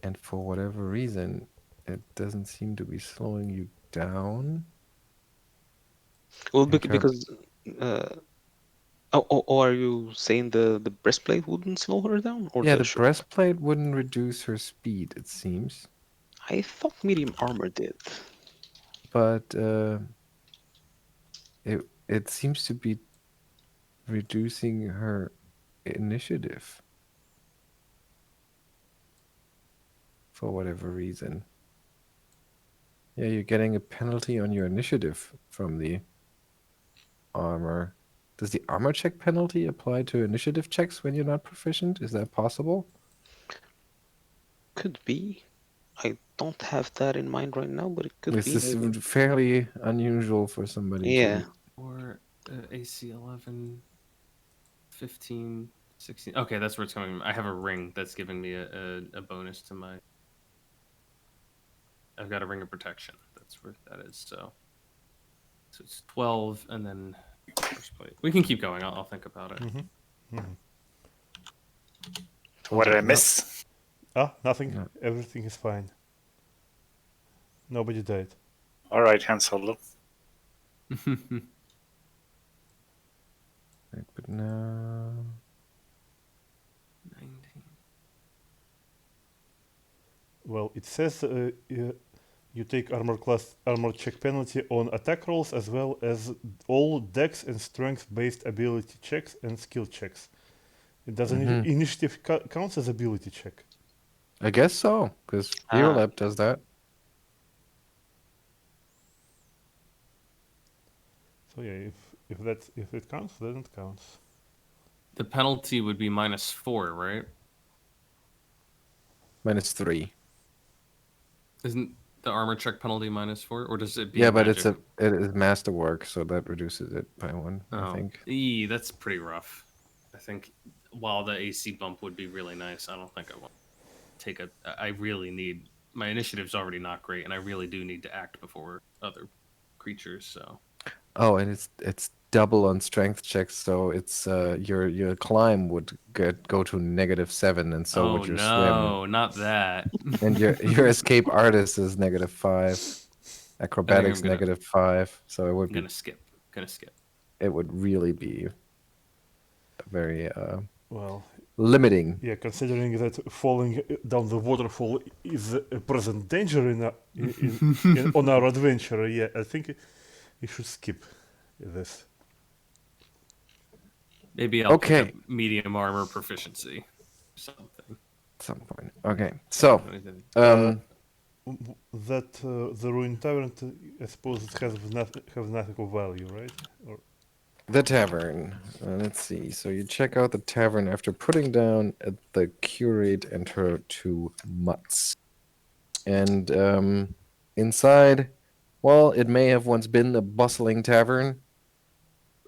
And for whatever reason, it doesn't seem to be slowing you down. Well, because. Oh, are you saying the breastplate wouldn't slow her down? Or Yeah, the shirt? breastplate wouldn't reduce her speed, it seems. I thought medium armor did. But it seems to be reducing her initiative for whatever reason. Yeah, you're getting a penalty on your initiative from the armor. Does the armor check penalty apply to initiative checks when you're not proficient? Is that possible? Could be. I don't have that in mind right now, but it could This be. is fairly unusual for somebody Yeah. to... Or AC 11, 15, 16. Okay, that's where it's coming from. I have a ring that's giving me a bonus to my... I've got a ring of protection. That's where that is, so it's 12, and then first plate. We can keep going. I'll think about it. What did I miss? Nothing. No. Everything is fine. Nobody died. All right, Han Solo. Right, but no... 19. Well, it says you take armor check penalty on attack rolls as well as all dex and strength based ability checks and skill checks. It doesn't initiative counts as ability check. I guess so, because Hero Lab does that. So yeah, if it counts, then it counts. The penalty would be -4, right? -3. Isn't the armor check penalty -4, or does it be? Yeah, but magic? it is masterwork, so that reduces it by 1, I think. That's pretty rough. I think while the AC bump would be really nice, I don't think I want. take a. I really need my initiative's already not great, and I really do need to act before other creatures. So Oh, and it's double on strength checks, so it's your climb would go to -7, and so oh would your no, not that. swim. And your escape artist is -5, acrobatics gonna- -5, so it would I'm be gonna skip. Gonna skip. it would really be very Well, limiting. yeah, considering that falling down the waterfall is a present danger on our adventure, yeah, I think we should skip this. Maybe I'll Okay. pick up medium armor proficiency. Something. At some point. Okay, so That the ruined tavern, I suppose it has nothing of value, right? Or the tavern. Let's see. So you check out the tavern after putting down the curate and her 2 mutts. And inside, well, it may have once been a bustling tavern,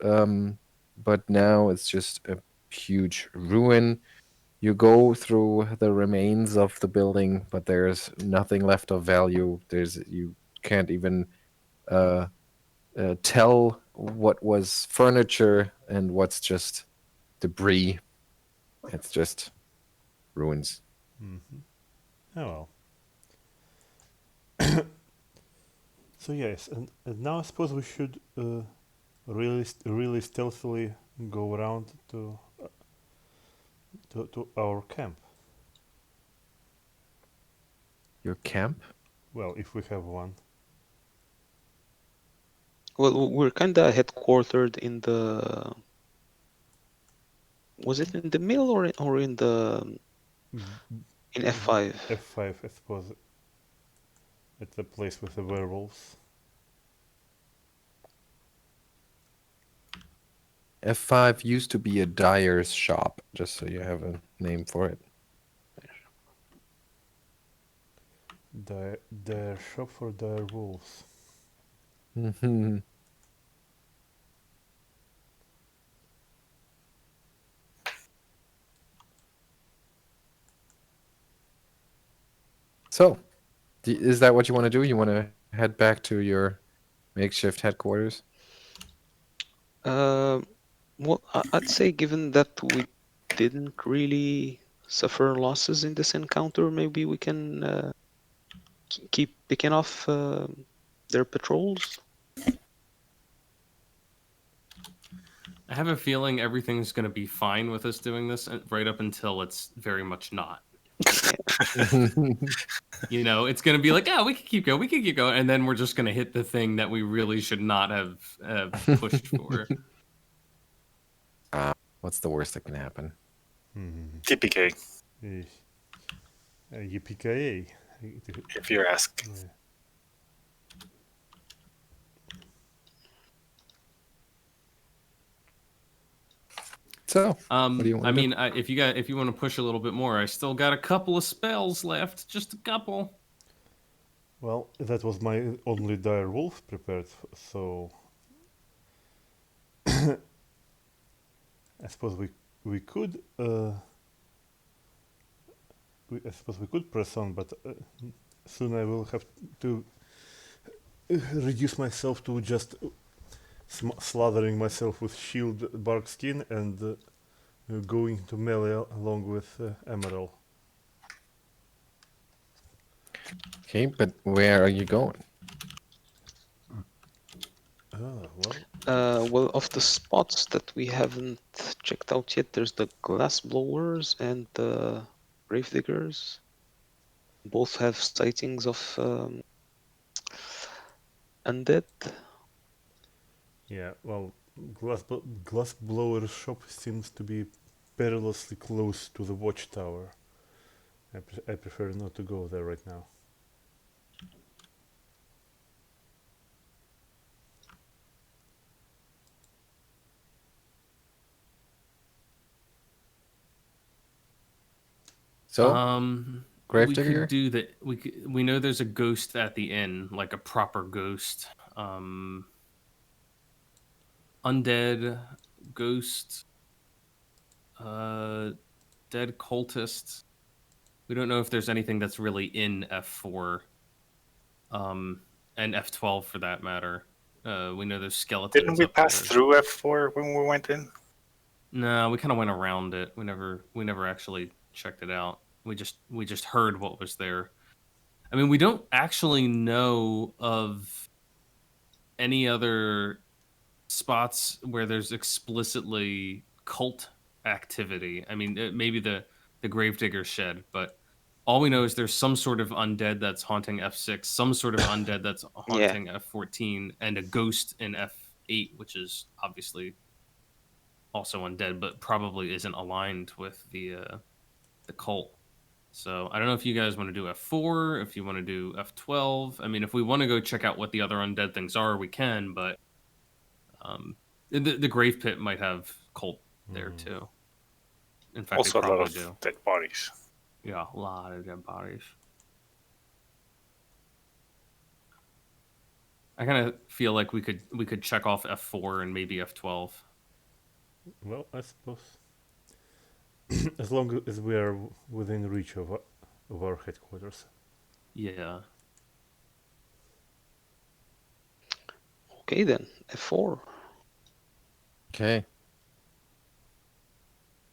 but now it's just a huge ruin. You go through the remains of the building, but there's nothing left of value. You can't even tell what was furniture and what's just debris. It's just ruins. oh well. So yes, and now I suppose we should really stealthily go around to our camp. Your camp? Well, if we have one. Well, we're kind of headquartered in the. Was it in the mill or in the in F5? F5, I suppose. At the place with the werewolves. F5 used to be a dyer's shop, just so you have a name for it. Their shop for dire wolves. Mhm. So, is that what you want to do? You want to head back to your makeshift headquarters? Well, I'd say given that we didn't really suffer losses in this encounter, maybe we can keep picking off their patrols. I have a feeling everything's going to be fine with us doing this right up until it's very much not. You know, it's going to be like, we can keep going. And then we're just going to hit the thing that we really should not have pushed for. What's the worst that can happen? TPK, Yippee-ki-yay. if you ask. Yeah. So, what do you want I to do? mean, if you want to push a little bit more, I still got a couple of spells left, just a couple. Well, that was my only dire wolf prepared, so I suppose we could I suppose we could press on, but soon I will have to reduce myself to just slathering myself with shield bark skin and going to melee along with Emaírel. Okay, but where are you going? Well, of the spots that we haven't checked out yet, there's the glass blowers and the gravediggers. Both have sightings of undead. Yeah, well, glass blower shop seems to be perilously close to the watchtower. I prefer not to go there right now. So, we Gravedigger? could do that. We know there's a ghost at the inn, like a proper ghost. Undead ghost, dead cultist. We don't know if there's anything that's really in F4, and F12 for that matter. We know there's skeletons. Didn't we up there. pass through F4 when we went in? No, we kind of went around it. We never actually checked it out. We just heard what was there. I mean, we don't actually know of any other spots where there's explicitly cult activity. I mean, maybe the Gravedigger shed, but all we know is there's some sort of undead that's haunting F6, some sort of undead that's haunting F14, and a ghost in F8, which is obviously also undead, but probably isn't aligned with the cult. So I don't know if you guys want to do F4, if you want to do F12. I mean, if we want to go check out what the other undead things are, we can, but the grave pit might have cult there too. In fact, Also, they a lot probably of do. dead bodies. Yeah, a lot of dead bodies. I kind of feel like we could check off F4 and maybe F12. Well, I suppose as long as we are within reach of our headquarters. Yeah. Okay then, F4. Okay.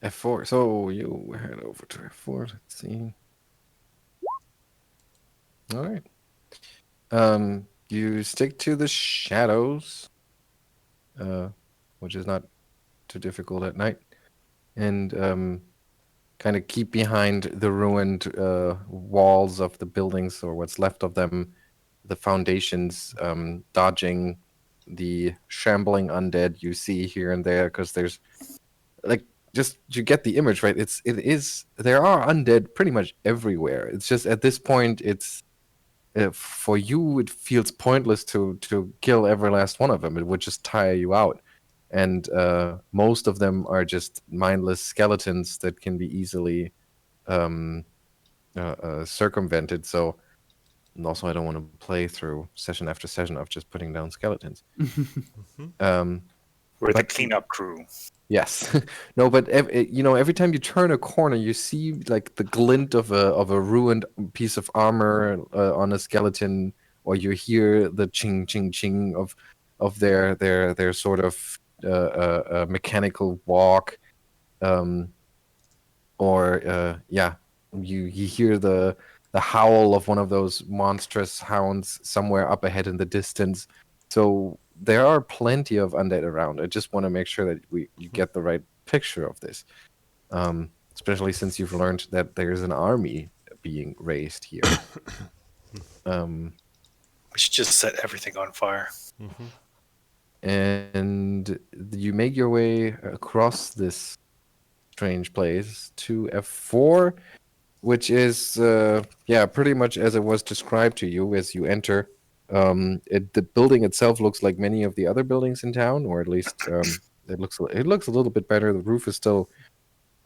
F4. So you head over to F4. Let's see. All right. You stick to the shadows, which is not too difficult at night, and kind of keep behind the ruined walls of the buildings or what's left of them, the foundations, dodging the shambling undead you see here and there, because there's like, just you get the image, right? There are undead pretty much everywhere. It's just at this point, it's for you, it feels pointless to kill every last one of them. It would just tire you out. And most of them are just mindless skeletons that can be easily circumvented. So, and also I don't want to play through session after session of just putting down skeletons. We're the But- cleanup crew. Yes, no, but every time you turn a corner, you see like the glint of a ruined piece of armor on a skeleton, or you hear the ching ching ching of their sort of mechanical walk, you hear the howl of one of those monstrous hounds somewhere up ahead in the distance. So there are plenty of undead around. I just want to make sure that you get the right picture of this, especially since you've learned that there's an army being raised here. We should just set everything on fire. And you make your way across this strange place to F4, which is pretty much as it was described to you as you enter. The building itself looks like many of the other buildings in town, or at least it looks a little bit better. The roof is still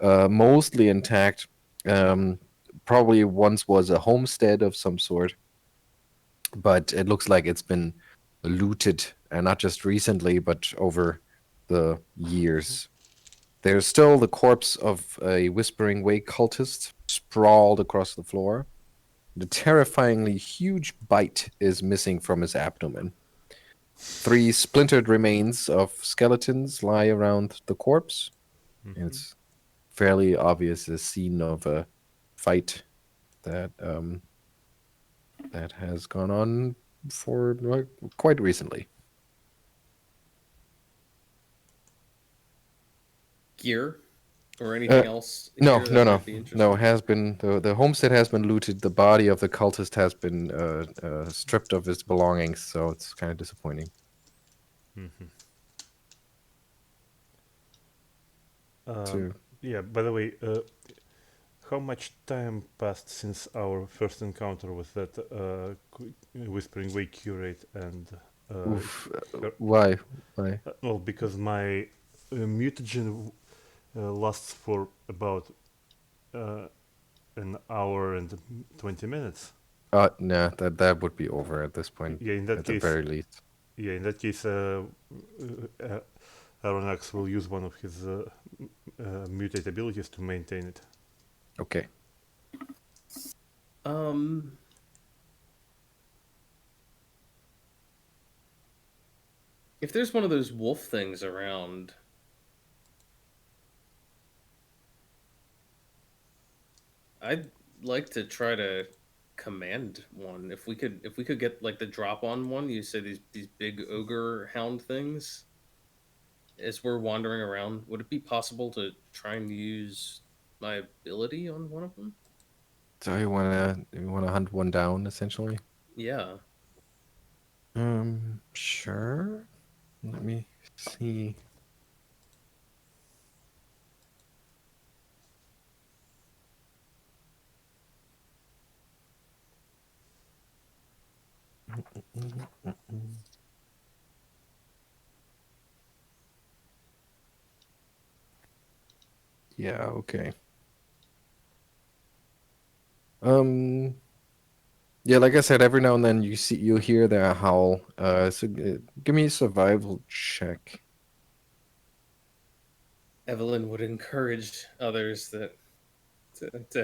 mostly intact. Probably once was a homestead of some sort, but it looks like it's been looted, and not just recently, but over the years. There's still the corpse of a Whispering Way cultist sprawled across the floor. The terrifyingly huge bite is missing from his abdomen. 3 splintered remains of skeletons lie around the corpse. It's fairly obvious a scene of a fight that that has gone on for quite recently. Gear or anything else? No. here that might be interesting? No, has been the homestead has been looted. The body of the cultist has been stripped of its belongings, so it's kind of disappointing. Yeah, by the way, how much time passed since our first encounter with that Whispering Way curate and... Why? well, because my mutagen lasts for about an hour and 20 minutes. No, that would be over at this point. Yeah, in that at case, the very least. Yeah, in that case, Aronax will use one of his mutate abilities to maintain it. Okay. If there's one of those wolf things around, I'd like to try to command one. If we could get like the drop on one, you say these big ogre hound things. As we're wandering around, would it be possible to try and use my ability on one of them? So you wanna hunt one down essentially? Yeah. Sure. Let me see. Yeah, okay. Yeah, like I said, every now and then you hear their howl. Give me a survival check. Evelyn would encourage others to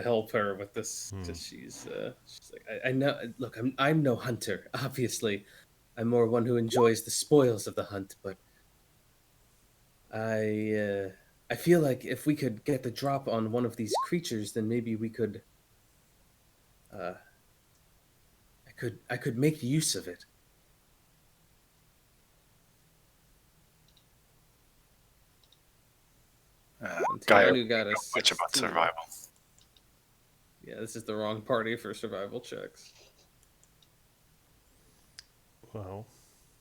help her with this. Just she's like, I know. Look, I'm no hunter. Obviously, I'm more one who enjoys the spoils of the hunt. But I feel like if we could get the drop on one of these creatures, then maybe we could. I could make use of it. Geier Tianu got a much about 16. survival. Yeah, this is the wrong party for survival checks. Wow.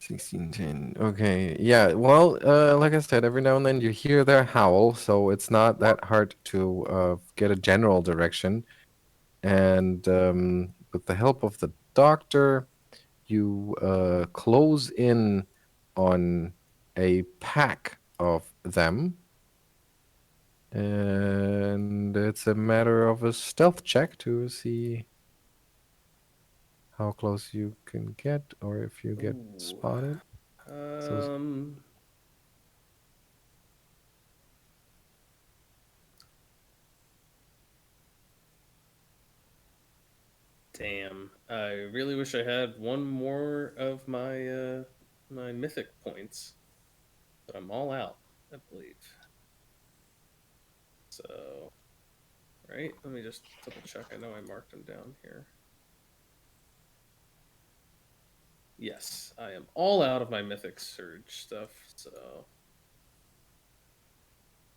1610. Okay. Yeah. Well, like I said, every now and then you hear their howl, so it's not that hard to get a general direction. And with the help of the doctor, you close in on a pack of them. And it's a matter of a stealth check to see how close you can get, or if you get Ooh. spotted. Damn. I really wish I had one more of my my mythic points. But I'm all out, I believe. So, right? Let me just double check. I know I marked them down here. Yes, I am all out of my mythic surge stuff. So,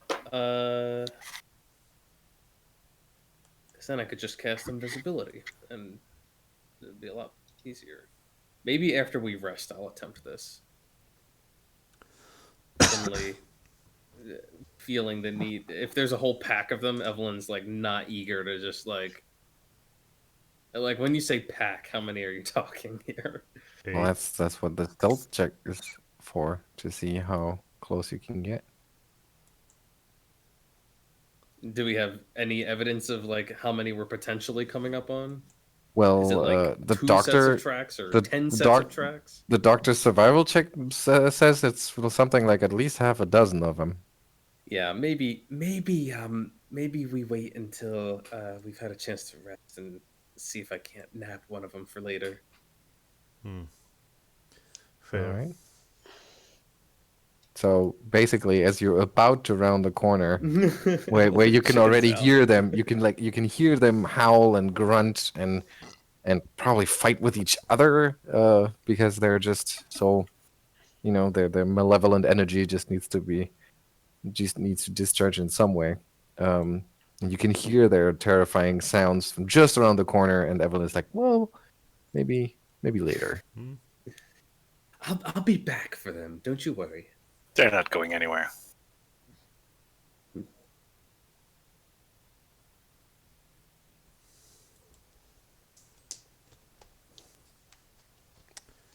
because then I could just cast invisibility, and it'd be a lot easier. Maybe after we rest, I'll attempt this. Suddenly, feeling the need. If there's a whole pack of them, Evelyn's like not eager to just like when you say pack, how many are you talking here? Well, that's what the stealth check is for, to see how close you can get. Do we have any evidence of like how many we're potentially coming up on? Well, Is it like the 2 doctor, sets of tracks or 10 sets of tracks? the doctor's survival check says it's something like at least half a dozen of them. Yeah, maybe we wait until we've had a chance to rest and see if I can't nab one of them for later. Fair. All right. So basically, as you're about to round the corner, where you can already hear them, you can hear them howl and grunt and probably fight with each other because they're just so, their malevolent energy just needs to discharge in some way. And you can hear their terrifying sounds from just around the corner, and Evelyn's like, well, maybe later. I'll be back for them. Don't you worry. They're not going anywhere.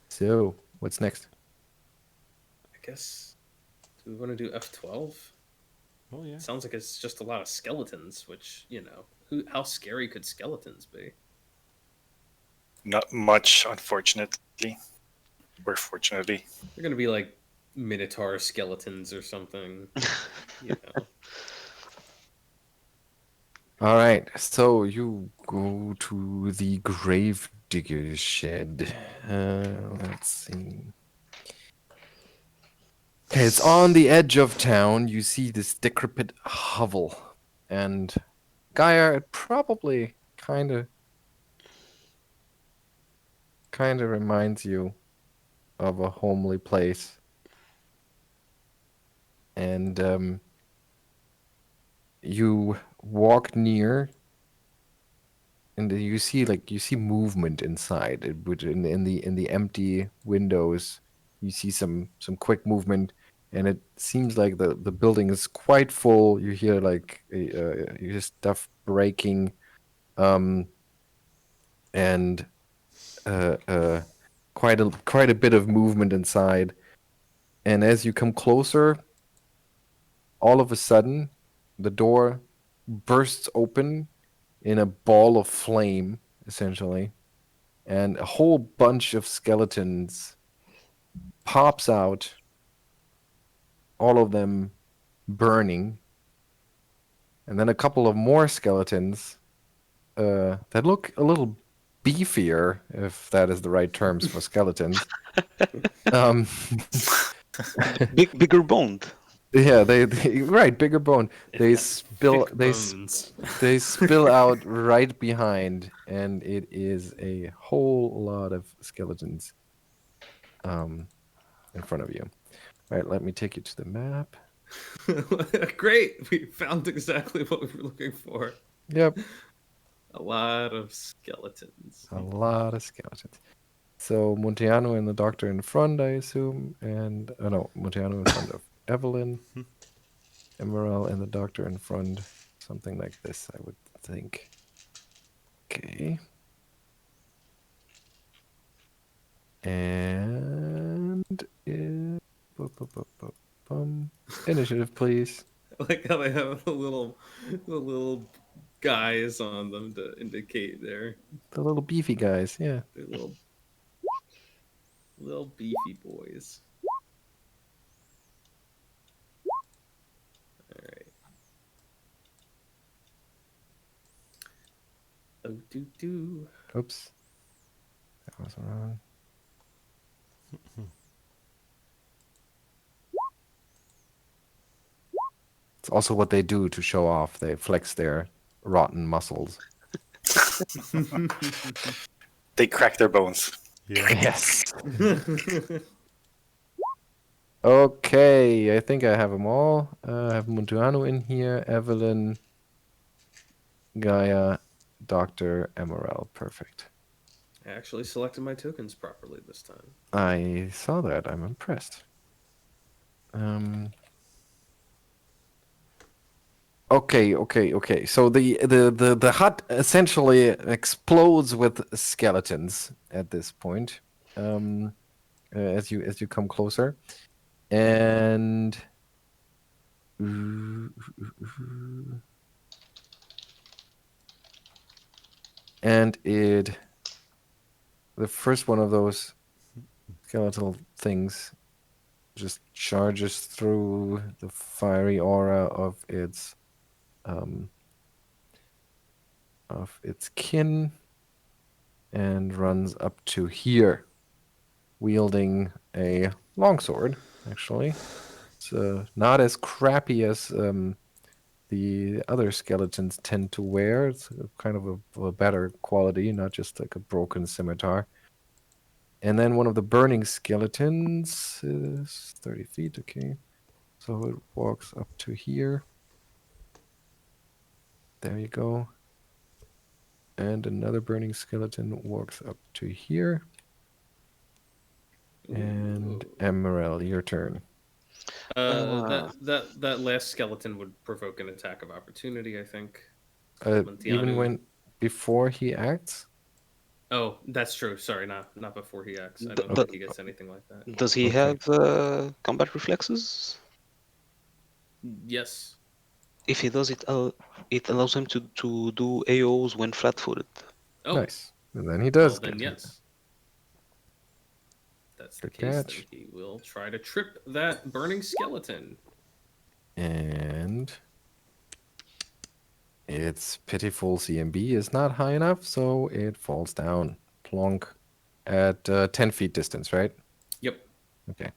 So, what's next? I guess. Do we want to do F12? Oh yeah. Sounds like it's just a lot of skeletons, which, how scary could skeletons be? Not much, unfortunately. Or fortunately. They're going to be like Minotaur skeletons or something. All right, so you go to the Gravedigger shed. Let's see. Okay, it's on the edge of town. You see this decrepit hovel. And Geier, it probably kind of reminds you of a homely place. And you walk near, and you see movement inside. It would in the empty windows, you see some quick movement, and it seems like the building is quite full. You hear you hear stuff breaking, and quite a bit of movement inside. And as you come closer, all of a sudden, the door bursts open in a ball of flame, essentially, and a whole bunch of skeletons pops out, all of them burning, and then a couple of more skeletons that look a little beefier, if that is the right terms for skeletons. um, Bigger boned. Yeah, they right, bigger bone. They spill Thick they bones. they spill out right behind, and it is a whole lot of skeletons in front of you. All right, let me take you to the map. Great, we found exactly what we were looking for. Yep, A lot of skeletons. a lot of skeletons. So Monteano and the doctor in front, I assume, and no, Monteano in front of Evelyn, Emaírel and the doctor in front, something like this, I would think. Okay. And initiative, please. I like how they have the little guys on them to indicate there. The little beefy guys, yeah. They're little beefy boys. All right. Oh, do. Oops. That was wrong. It's also what they do to show off. They flex their rotten muscles. They crack their bones. Yeah. Yes. Okay, I think I have them all. I have Montuano in here, Evelyn, Geier, Dr. Emaírel. Perfect. I actually selected my tokens properly this time. I saw that. I'm impressed. Okay. So the hut essentially explodes with skeletons at this point. As you come closer, and the first one of those skeletal things just charges through the fiery aura of its kin and runs up to here, wielding a longsword. Actually, it's not as crappy as the other skeletons tend to wear. It's kind of a better quality, not just like a broken scimitar. And then one of the burning skeletons is 30 feet, okay. So it walks up to here. There you go. And another burning skeleton walks up to here. And Emaírel, your turn. That last skeleton would provoke an attack of opportunity, I think. Even Montiano. when before he acts? Oh, that's true. Sorry, not before he acts. I don't But- think he gets anything like that. Does he Okay. have combat reflexes? Yes. If he does it, it allows him to do AOs when flat-footed. Oh, Nice. And then he does. well, then get hit. yes. If that's the Good case, catch. then he will try to trip that burning skeleton. And Its pitiful CMB is not high enough, so it falls down. Plonk. At 10 feet distance, right? Yep. Okay.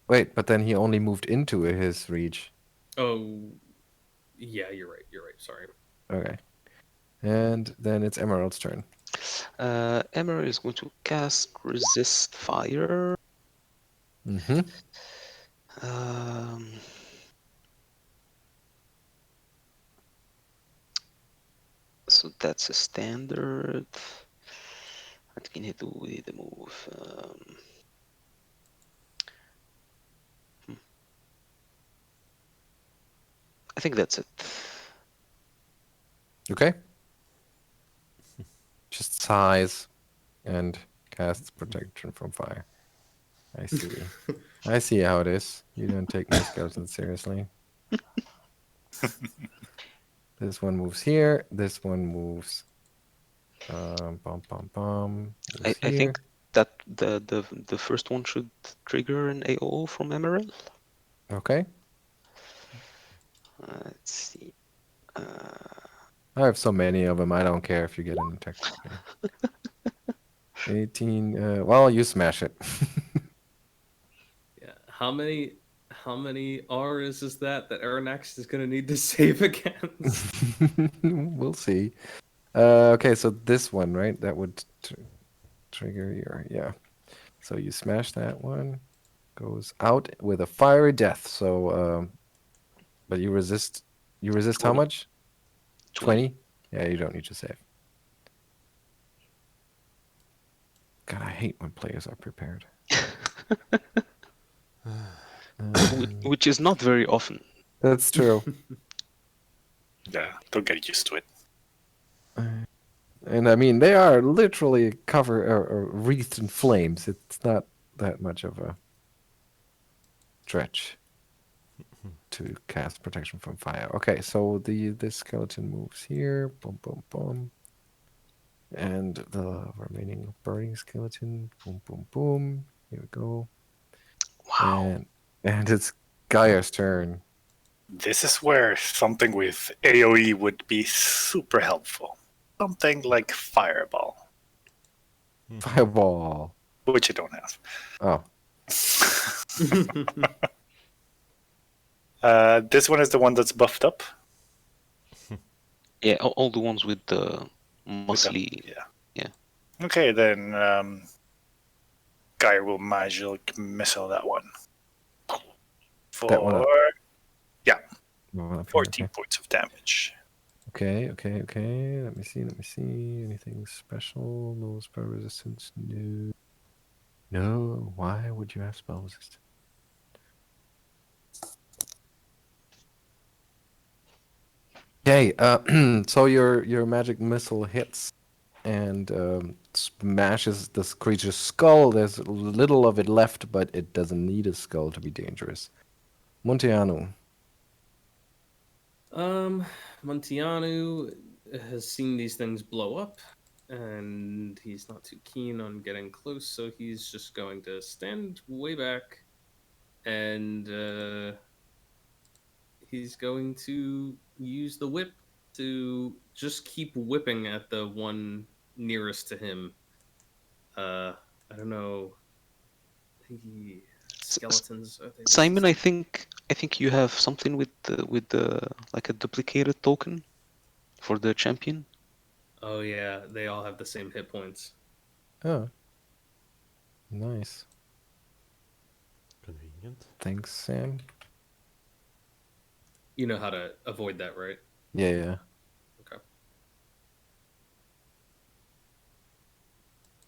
Wait, but then he only moved into his reach. Oh, yeah, you're right. You're right. Sorry. Okay. And then it's Emerald's turn. Emaírel is going to cast Resist Fire. Mm-hmm. Um, so that's a standard. What can he do with the move? I think that's it. Okay. Just sighs and casts protection from fire. I see. I see how it is. You don't take my skeletons seriously. This one moves here. This one moves. Bum bum bum. I Moves here. think that the first one should trigger an AO from Emaírel. Okay. Let's see. I have so many of them. I don't care if you get an attack. 18. Well, you smash it. Yeah. How many R's is that Arronax is going to need to save against? We'll see. Okay, so this one, right? That would trigger your, yeah. So you smash that one. Goes out with a fiery death. So, but you resist. You resist how 20. much? 20? Yeah, you don't need to save. God, I hate when players are prepared. Which is not very often. That's true. Yeah, don't get used to it. And I mean, they are literally covered or wreathed in flames. It's not that much of a stretch to cast protection from fire. Okay, so this skeleton moves here. Boom, boom, boom. And the remaining burning skeleton. Boom, boom, boom. Here we go. Wow. And it's Geier's turn. This is where something with AoE would be super helpful. Something like Fireball, Fireball. which you don't have. Oh, This one is the one that's buffed up. Yeah, all the ones with the muscly. Yeah. Okay, then Geier will magic missile that one. For That one up. yeah, well, up here, 14 okay. points of damage. Okay. Let me see. Anything special? No spell resistance? No. No. Why would you have spell resistance? Okay. So your magic missile hits and smashes this creature's skull. There's little of it left, but it doesn't need a skull to be dangerous. Monteanu. Montianu has seen these things blow up, and he's not too keen on getting close, so he's just going to stand way back, and he's going to use the whip to just keep whipping at the one nearest to him. I don't know. Skeletons. Are they Simon, I think you have something with the like a duplicated token for the champion. Oh yeah, they all have the same hit points. Oh. Nice. Convenient. Thanks, Sam. You know how to avoid that, right? Yeah. Okay.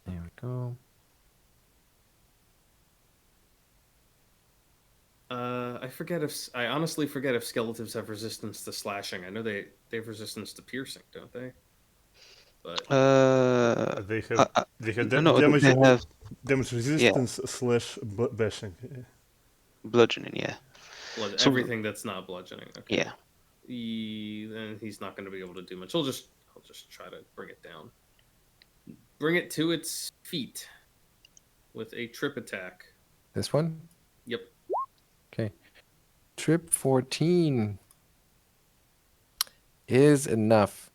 There we go. I honestly forget if skeletons have resistance to slashing. I know they have resistance to piercing, don't they? But They have no, damage, they have damage resistance slash bashing. bludgeoning. Yeah. So- everything that's not bludgeoning. Okay. Yeah. Then he's not going to be able to do much. I'll just try to bring it down. Bring it to its feet with a trip attack. This one? Yep. Okay. Trip 14. is enough.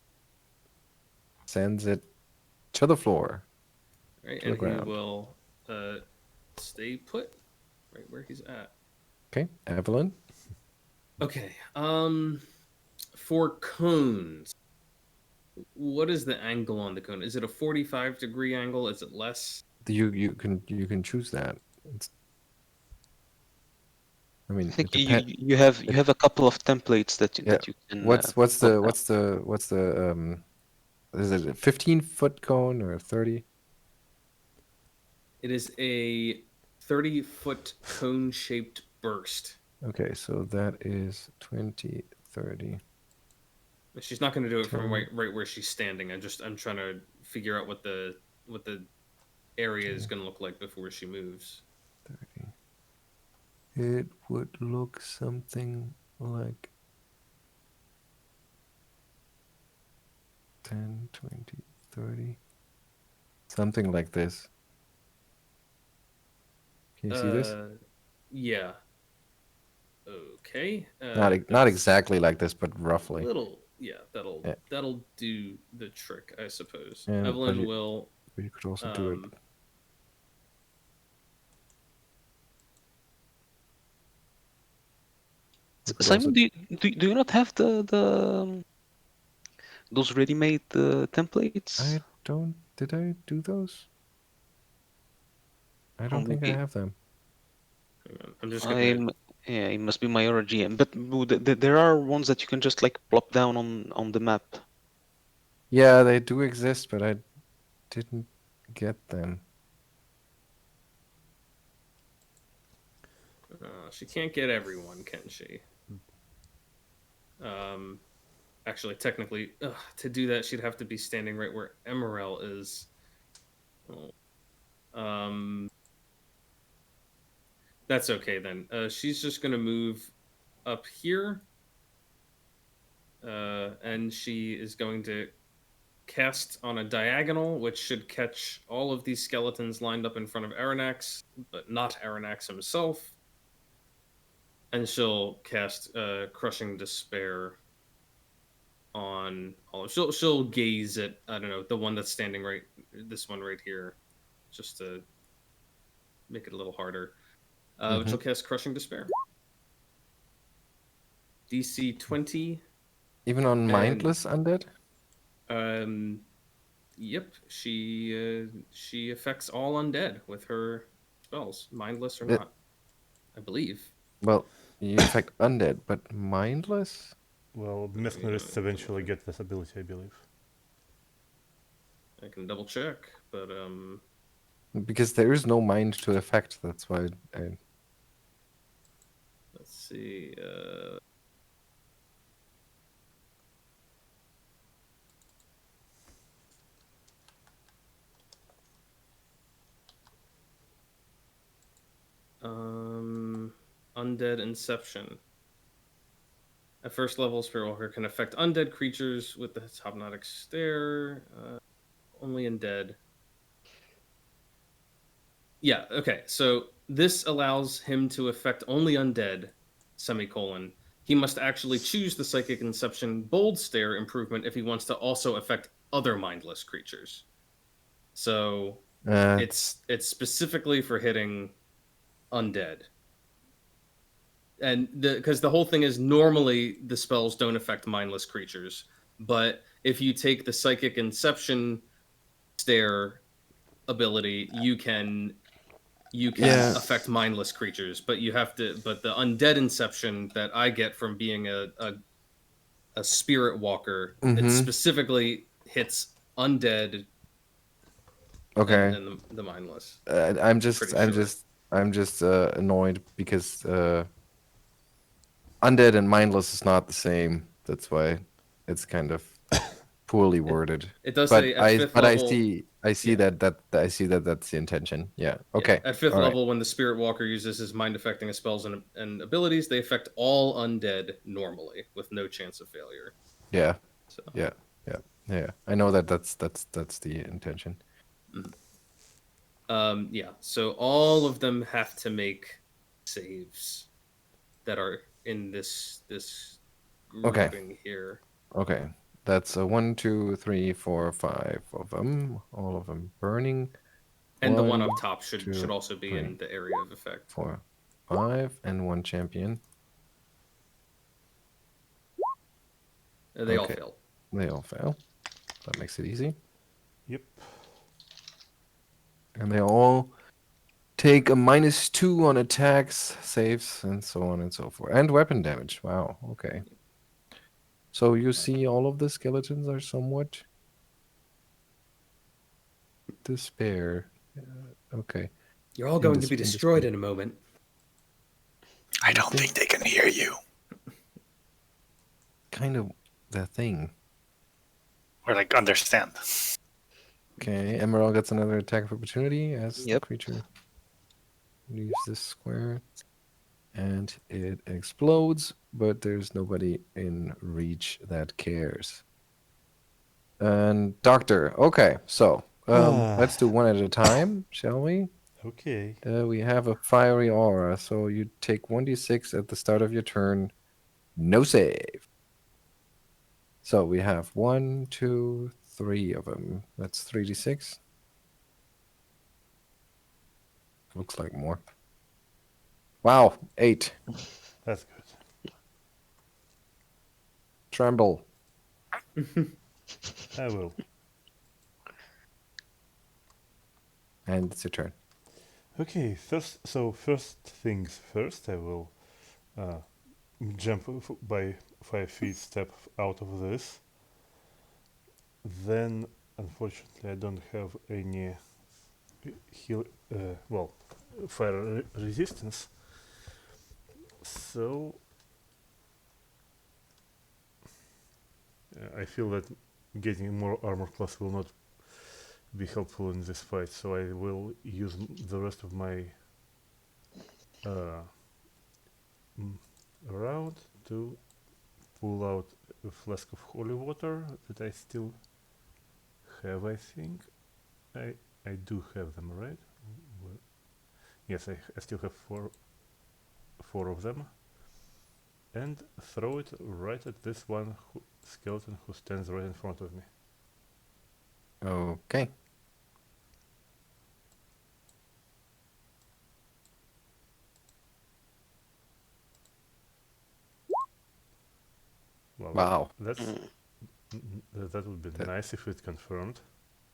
Sends it to the floor. Right, To the and he ground. will stay put right where he's at. Okay, Evelyn. Okay. For cones, what is the angle on the cone? Is it a 45-degree angle? Is it less? You can choose that. I mean, I think it depends. you have a couple of templates that Yeah. you can. What's plop the is it a 15-foot cone or 30? It is a 30-foot cone-shaped burst. Okay, so that is 20, 30. She's not going to do it from 10. right where she's standing. I'm trying to figure out what the area is going to look like before she moves. 30. It would look something like 10, 20, 30. Something like this. Can you see this? Yeah. Okay. Not exactly like this, but roughly. Little. Yeah. Yeah. That'll do the trick, I suppose. And- but Evelyn you- will. You could also do it. You could Simon, also- do you not have those ready-made templates? I don't. Did I do those? I don't think I Maybe. have them. Hang on, I'm just gonna. Yeah, it must be my GM. But there are ones that you can just like plop down on the map. Yeah, they do exist, but I didn't get them. She can't get everyone, can she? Actually, technically, to do that, she'd have to be standing right where Emaírel is. That's okay then. She's just gonna move up here, and she is going to cast on a diagonal, which should catch all of these skeletons lined up in front of Arronax, but not Arronax himself. And she'll cast Crushing Despair on all of. She'll gaze at, I don't know, the one that's standing right, this one right here, just to make it a little harder. Which will cast Crushing Despair. DC 20. Even on mindless undead? Yep. She affects all undead with her spells, mindless or not, I believe. Well, you affect undead, but mindless? Well, Mythicalists eventually get this ability, I believe. I can double check, but Because there is no mind to affect, that's why I... let's see. Undead Inception. At first level, Spirit Walker can affect undead creatures with the Hypnotic Stare. Only undead. Yeah, okay. So this allows him to affect only undead, semicolon. He must actually choose the Psychic Inception Bold Stare improvement if he wants to also affect other mindless creatures. So it's specifically for hitting undead. And because the whole thing is normally the spells don't affect mindless creatures, but if you take the Psychic Inception Stare ability, you can affect mindless creatures, but you have to. But the Undead Inception that I get from being a Spirit Walker, it specifically hits undead. Okay. And the mindless. I'm just annoyed because undead and mindless is not the same. That's why it's kind of poorly worded. It does but say at fifth level, I see that that's the intention. Yeah. Okay. Yeah. At fifth All level, when the Spirit Walker uses his mind affecting spells and abilities, they affect all undead normally with no chance of failure. Yeah. So. Yeah. I know that's the intention. Yeah. So all of them have to make saves that are in this grouping here. Okay, that's 1, 2, 3, 4, 5 of them. All of them burning. And the one 1, up top should 2, also be 3, in the area of effect. 4, 5, and 1 champion. They all Okay. failed. They all fail. That makes it easy. Yep. And they all take a -2 on attacks, saves, and so on and so forth. And weapon damage. Wow, okay. So you see all of the skeletons are somewhat despair. Okay. You're all In going this- to be in this destroyed way. in a moment. I don't think they can hear you. Kind of the thing. Or like understand. Okay, Emaírel gets another attack of opportunity as the Yep. creature leaves this square. And it explodes, but there's nobody in reach that cares. And Doctor, okay, so let's do one at a time, shall we? Okay. We have a fiery aura, so you take 1d6 at the start of your turn. No save. So we have 1, 2, 3 of them. That's 3d6. Looks like more. Wow, 8. That's good. Tremble. I will. And it's your turn. Okay, first things first, I will jump by 5 feet, step out of this. Then, unfortunately, I don't have any heal, fire resistance. So, I feel that getting more armor class will not be helpful in this fight, so I will use the rest of my round to pull out a flask of holy water that I still have, I think. I do have them, right? Yes, I still have four of them. And throw it right at this one skeleton who stands right in front of me. Okay. Well, Wow. that's Mm. that would be That- nice if it's confirmed.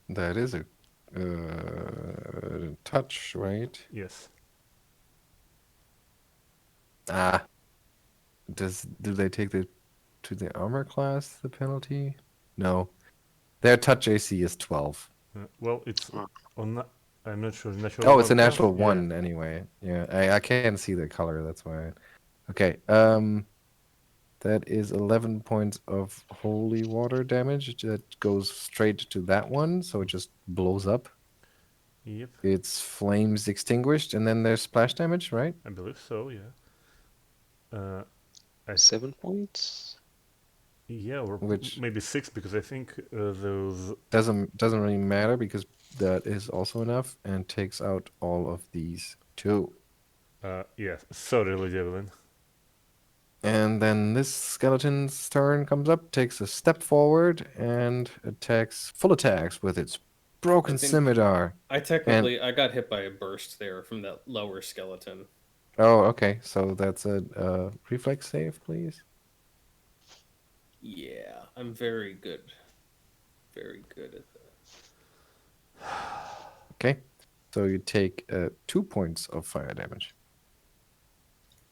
That is a touch, right? Yes. Ah. Do they take the to the armor class the penalty? No. Their touch AC is 12. Well, it's Oh. on. I'm not sure. Natural. Oh, it's a one, natural yeah. 1 anyway. Yeah, I can't see the color, that's why. Okay. That is 11 points of holy water damage that goes straight to that one, so it just blows up. Yep, Its flames extinguished, and then there's splash damage, right? I believe so. Yeah. 7 points. Yeah, or Which- maybe 6 because I think those. Doesn't really matter because that is also enough and takes out all of these too. Yeah. Sorry, Lady Evelyn. And then this skeleton's turn comes up, takes a step forward, and attacks full attacks with its broken I think- scimitar. I got hit by a burst there from that lower skeleton. Oh, okay. So that's a reflex save, please. Yeah, I'm very good. Very good at that. Okay. So you take 2 points of fire damage.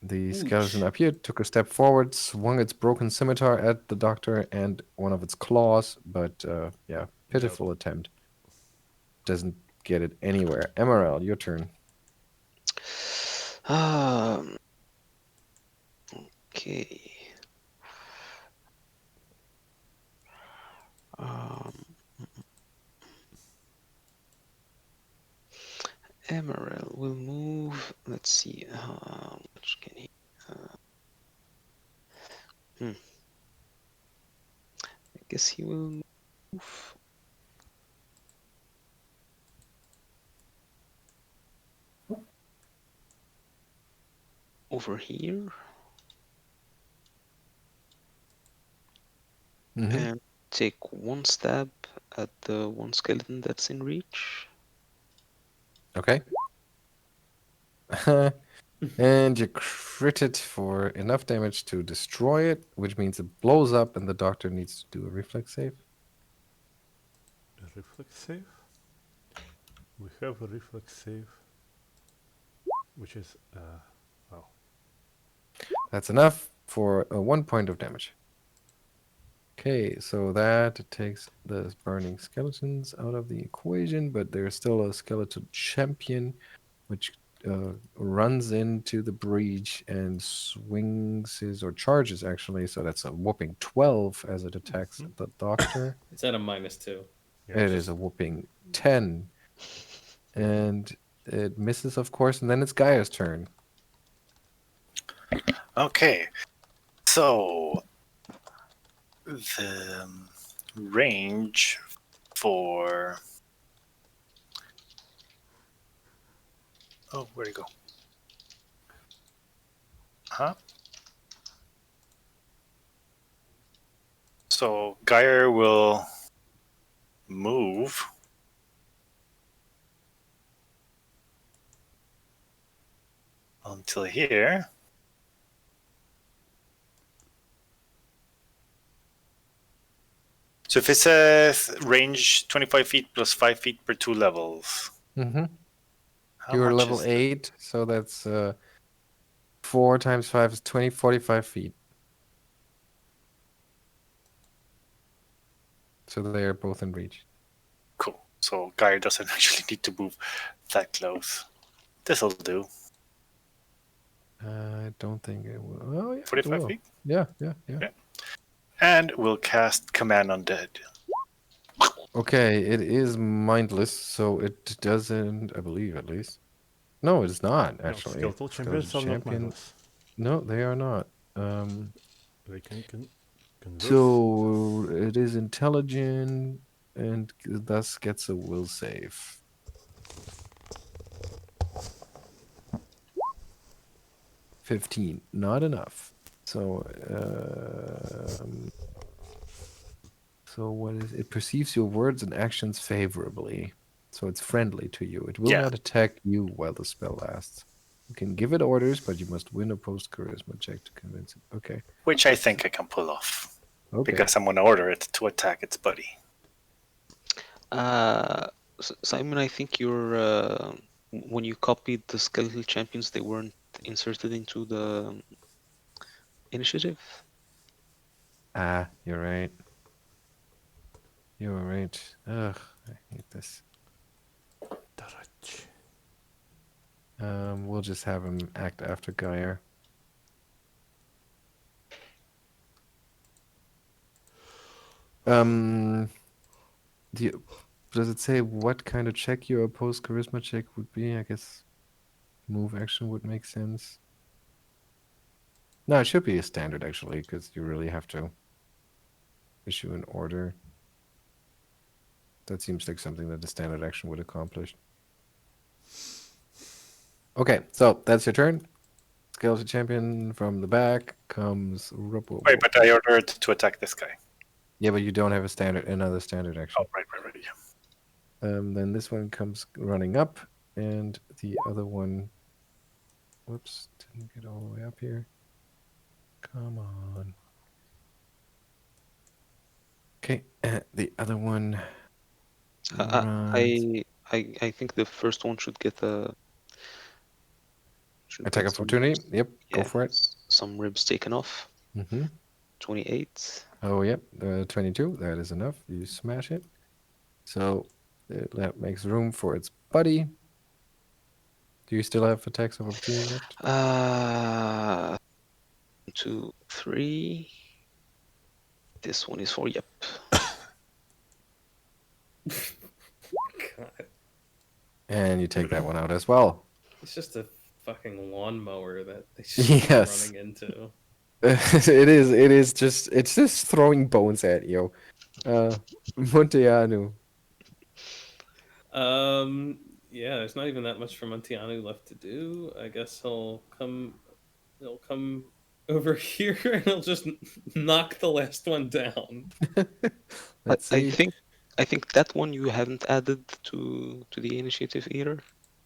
The skeleton Ouch. up here took a step forward, swung its broken scimitar at the doctor and one of its claws, but yeah, pitiful attempt. Doesn't get it anywhere. Emaírel, your turn. Okay. Emaírel will move. Let's see how much can he. I guess he will move. Over here. Mhm. and take one stab at the one skeleton that's in reach. Okay. And you crit it for enough damage to destroy it, which means it blows up and the doctor needs to do a reflex save. A reflex save? We have a reflex save, which is, wow. That's enough for 1 point of damage. Okay, so that takes the burning skeletons out of the equation, but there's still a skeleton champion which runs into the breach and swings his, or charges actually, so that's a whooping 12 as it attacks Mhm. the doctor. It's at a -2. Yeah, It just is a whooping 10. And it misses, of course, and then it's Gaia's turn. Okay. So the range for where'd it go? Huh? So Geier will move until here. So if it says range 25 feet plus 5 feet per 2 levels, Mm-hmm. how You're much level is 8, so that's 4 times 5 is 20, 45 feet. So they are both in reach. Cool. So Geier doesn't actually need to move that close. This'll do. I don't think it will. Oh, yeah, it 45 will. feet? Yeah. Okay. And we'll cast Command Undead. Okay, it is mindless, so it doesn't, I believe at least. No, it's not, no, actually. skeletal champions are not mindless. No, they are not. They can converse. So it is intelligent and thus gets a will save. 15, not enough. So, what is it? Perceives your words and actions favorably, so it's friendly to you. It will Yeah. not attack you while the spell lasts. You can give it orders, but you must win a post-charisma check to convince it. Okay. Which I think I can pull off. Okay. Because I'm going to order it to attack its buddy. Simon, I think you're when you copied the skeletal champions, they weren't inserted into the initiative. Ah, you're right. You're right. Ugh, I hate this. Tarach. We'll just have him act after Geier. Does it say what kind of check your opposed charisma check would be? I guess move action would make sense. No, it should be a standard actually, because you really have to issue an order. That seems like something that the standard action would accomplish. Okay, so that's your turn. Skeleton champion from the back comes. Wait, but I ordered to attack this guy. Yeah, but you don't have another standard action. Oh, right. Yeah. Then this one comes running up, and the other one. Whoops, didn't get all the way up here. Come on. Okay, the other one. I think the first one should get a Attack some opportunity. ribs- Yep, go yeah, for it. some ribs taken off. Mm-hmm. 28. Oh, yep, 22. That is enough. You smash it. So that makes room for its buddy. Do you still have attacks of opportunity left? 2, 3. This one is for yep. God, And you take that one out as well. it's just a fucking lawnmower that they just keep Yes. running into. It's just throwing bones at you. Monteanu. Yeah, there's not even that much for Montiano left to do. I guess he'll come over here, and I'll just knock the last one down. Let's I see. I think that one you haven't added to the initiative either.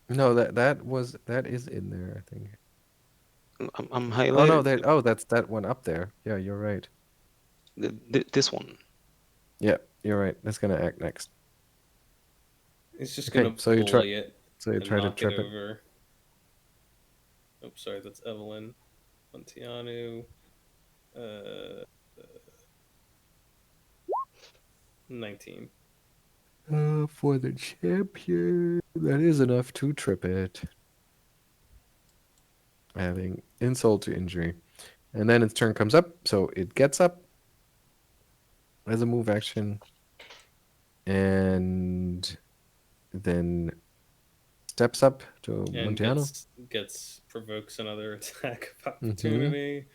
No, that is in there, I think. I'm Oh no, highlighting that's that one up there. Yeah, you're right. this one. Yeah, you're right. That's gonna act next. It's just Okay, gonna so you bully try- it So you and try to knock it trip it. over. Oh, sorry, that's Evelyn. Montianu. 19. For the champion, that is enough to trip it. Adding insult to injury. And then its turn comes up, so it gets up as a move action. And then steps up to And Montiano. provokes another attack of Mhm. opportunity.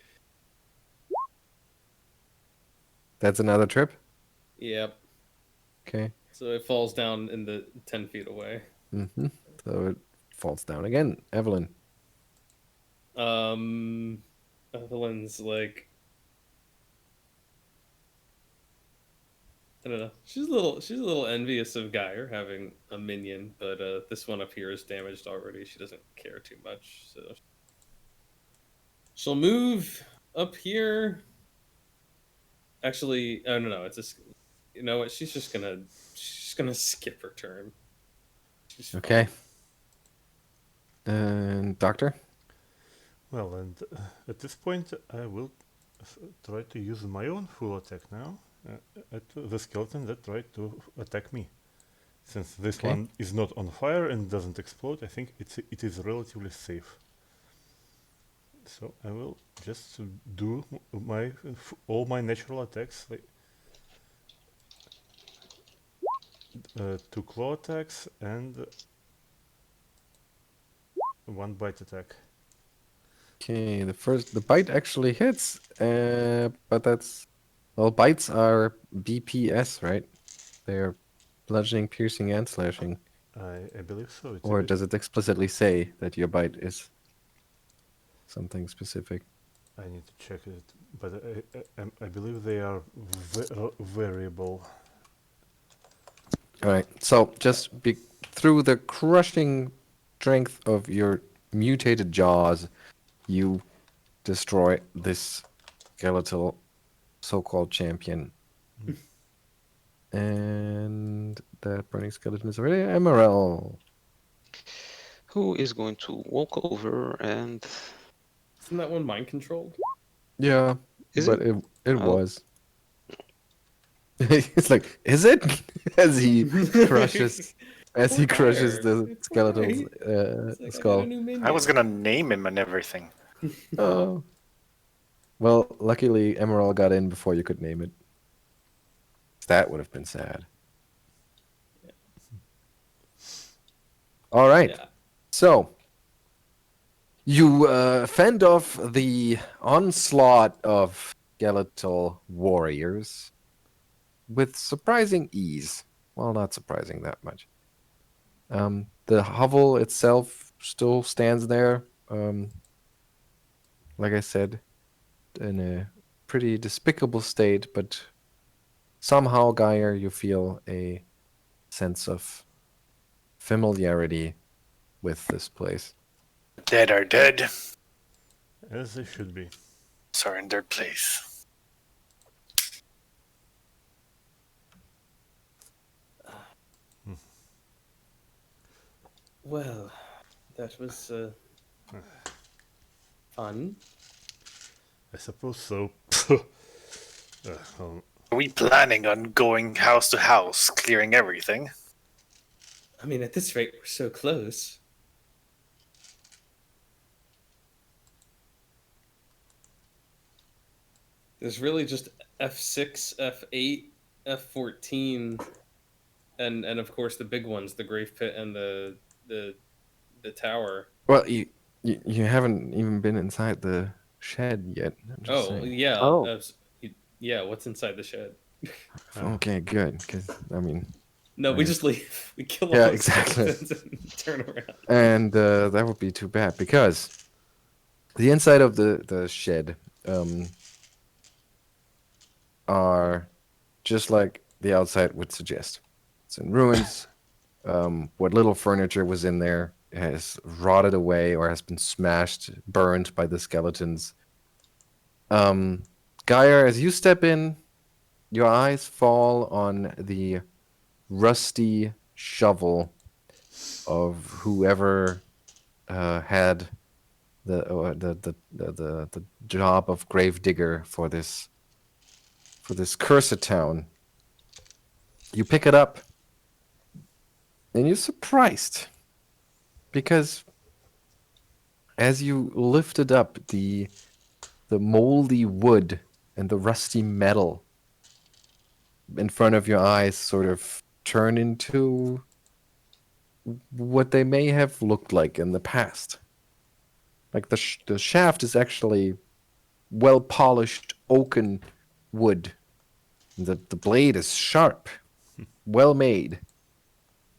That's another trip. Yep. Okay. So it falls down in the 10 feet away. So it falls down again. Evelyn. Evelyn's like, I don't know. She's a little envious of Geier having a minion, but this one up here is damaged already. She doesn't care too much, so she'll move up here. Actually, oh no, it's just, you know what? She's just gonna skip her turn. She's fine. Okay. And Doctor. Well, and at this point, I will try to use my own full attack now at the skeleton that tried to attack me. Since this Okay. one is not on fire and doesn't explode, I think it is relatively safe. So I will just do all my natural attacks, like 2 claw attacks and 1 bite attack. Okay, the bite actually hits, but bites are BPS, right? They're bludgeoning, piercing, and slashing. I believe so. Or does it explicitly say that your bite is something specific? I need to check it, but I believe they are variable. All right, so just through the crushing strength of your mutated jaws, you destroy this skeletal so-called champion. And that burning skeleton is already Emaírel. Who is going to walk over and Isn't that one mind controlled? Yeah, Is but it? it Oh. was. It's like, is it? As he crushes Poor crushes Geier. the It's skeleton's alright. It's like, I got a skull. new minion. I was gonna name him and everything. Oh. Well, luckily Emerald got in before you could name it. That would have been sad. All right. Yeah. So you fend off the onslaught of skeletal warriors with surprising ease. Well, not surprising that much. The hovel itself still stands there. Like I said, in a pretty despicable state, but somehow, Geier, you feel a sense of familiarity with this place. Dead are dead. As they should be. Are in their place. Well, that was fun. I suppose so. Are we planning on going house to house, clearing everything? I mean, at this rate, we're so close. There's really just F6, F8, F14, and of course the big ones, the grave pit and the tower. Well, you haven't even been inside the shed yet. I'm just Oh saying. yeah, Oh. yeah. What's inside the shed? Okay, good. Because I mean, No, we Right. just leave. We kill all Yeah, the exactly. skeletons and turn around. and that would be too bad because the inside of the shed are just like the outside would suggest. It's in ruins. What little furniture was in there has rotted away or has been smashed, burned by the skeletons. Geier, as you step in, your eyes fall on the rusty shovel of whoever had the job of Gravedigger for this cursed town. You pick it up, and you're surprised because as you lifted up the moldy wood and the rusty metal in front of your eyes sort of turn into what they may have looked like in the past. Like the shaft is actually well polished oaken wood. The blade is sharp, well made.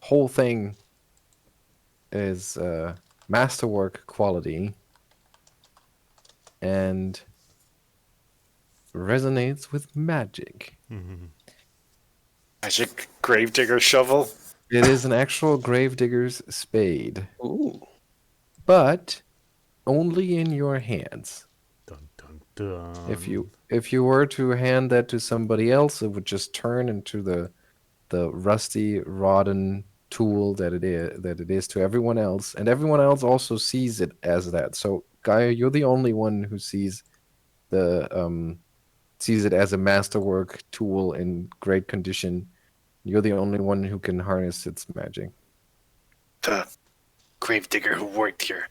Whole thing is masterwork quality and resonates with magic. Magic gravedigger shovel. It is an actual gravedigger's spade, Ooh. but only in your hands. Dun, dun, dun. If you were to hand that to somebody else, it would just turn into the rusty, rotten tool that it is to everyone else, and everyone else also sees it as that. So, Geier, you're the only one who sees it as a masterwork tool in great condition. You're the only one who can harness its magic. The gravedigger who worked here,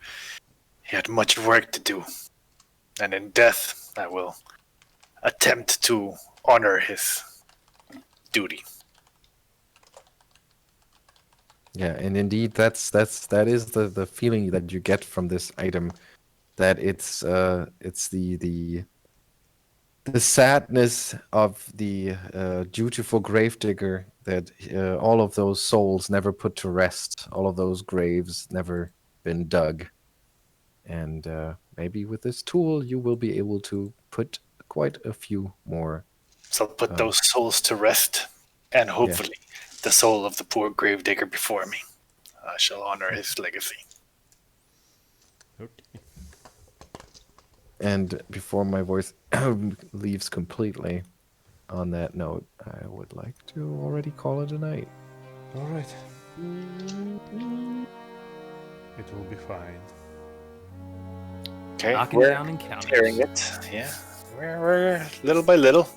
he had much work to do, and in death, I will attempt to honor his duty. Yeah, and indeed, that is the feeling that you get from this item, that it's the sadness of the dutiful gravedigger that all of those souls never put to rest, all of those graves never been dug, and maybe with this tool you will be able to put quite a few more. So put those souls to rest, and hopefully the soul of the poor gravedigger before me. I shall honor his legacy. Okay. And before my voice leaves completely, on that note, I would like to already call it a night. All right. It will be fine. Okay, Knocking we're down and counting. clearing it. Yeah, we're little by little.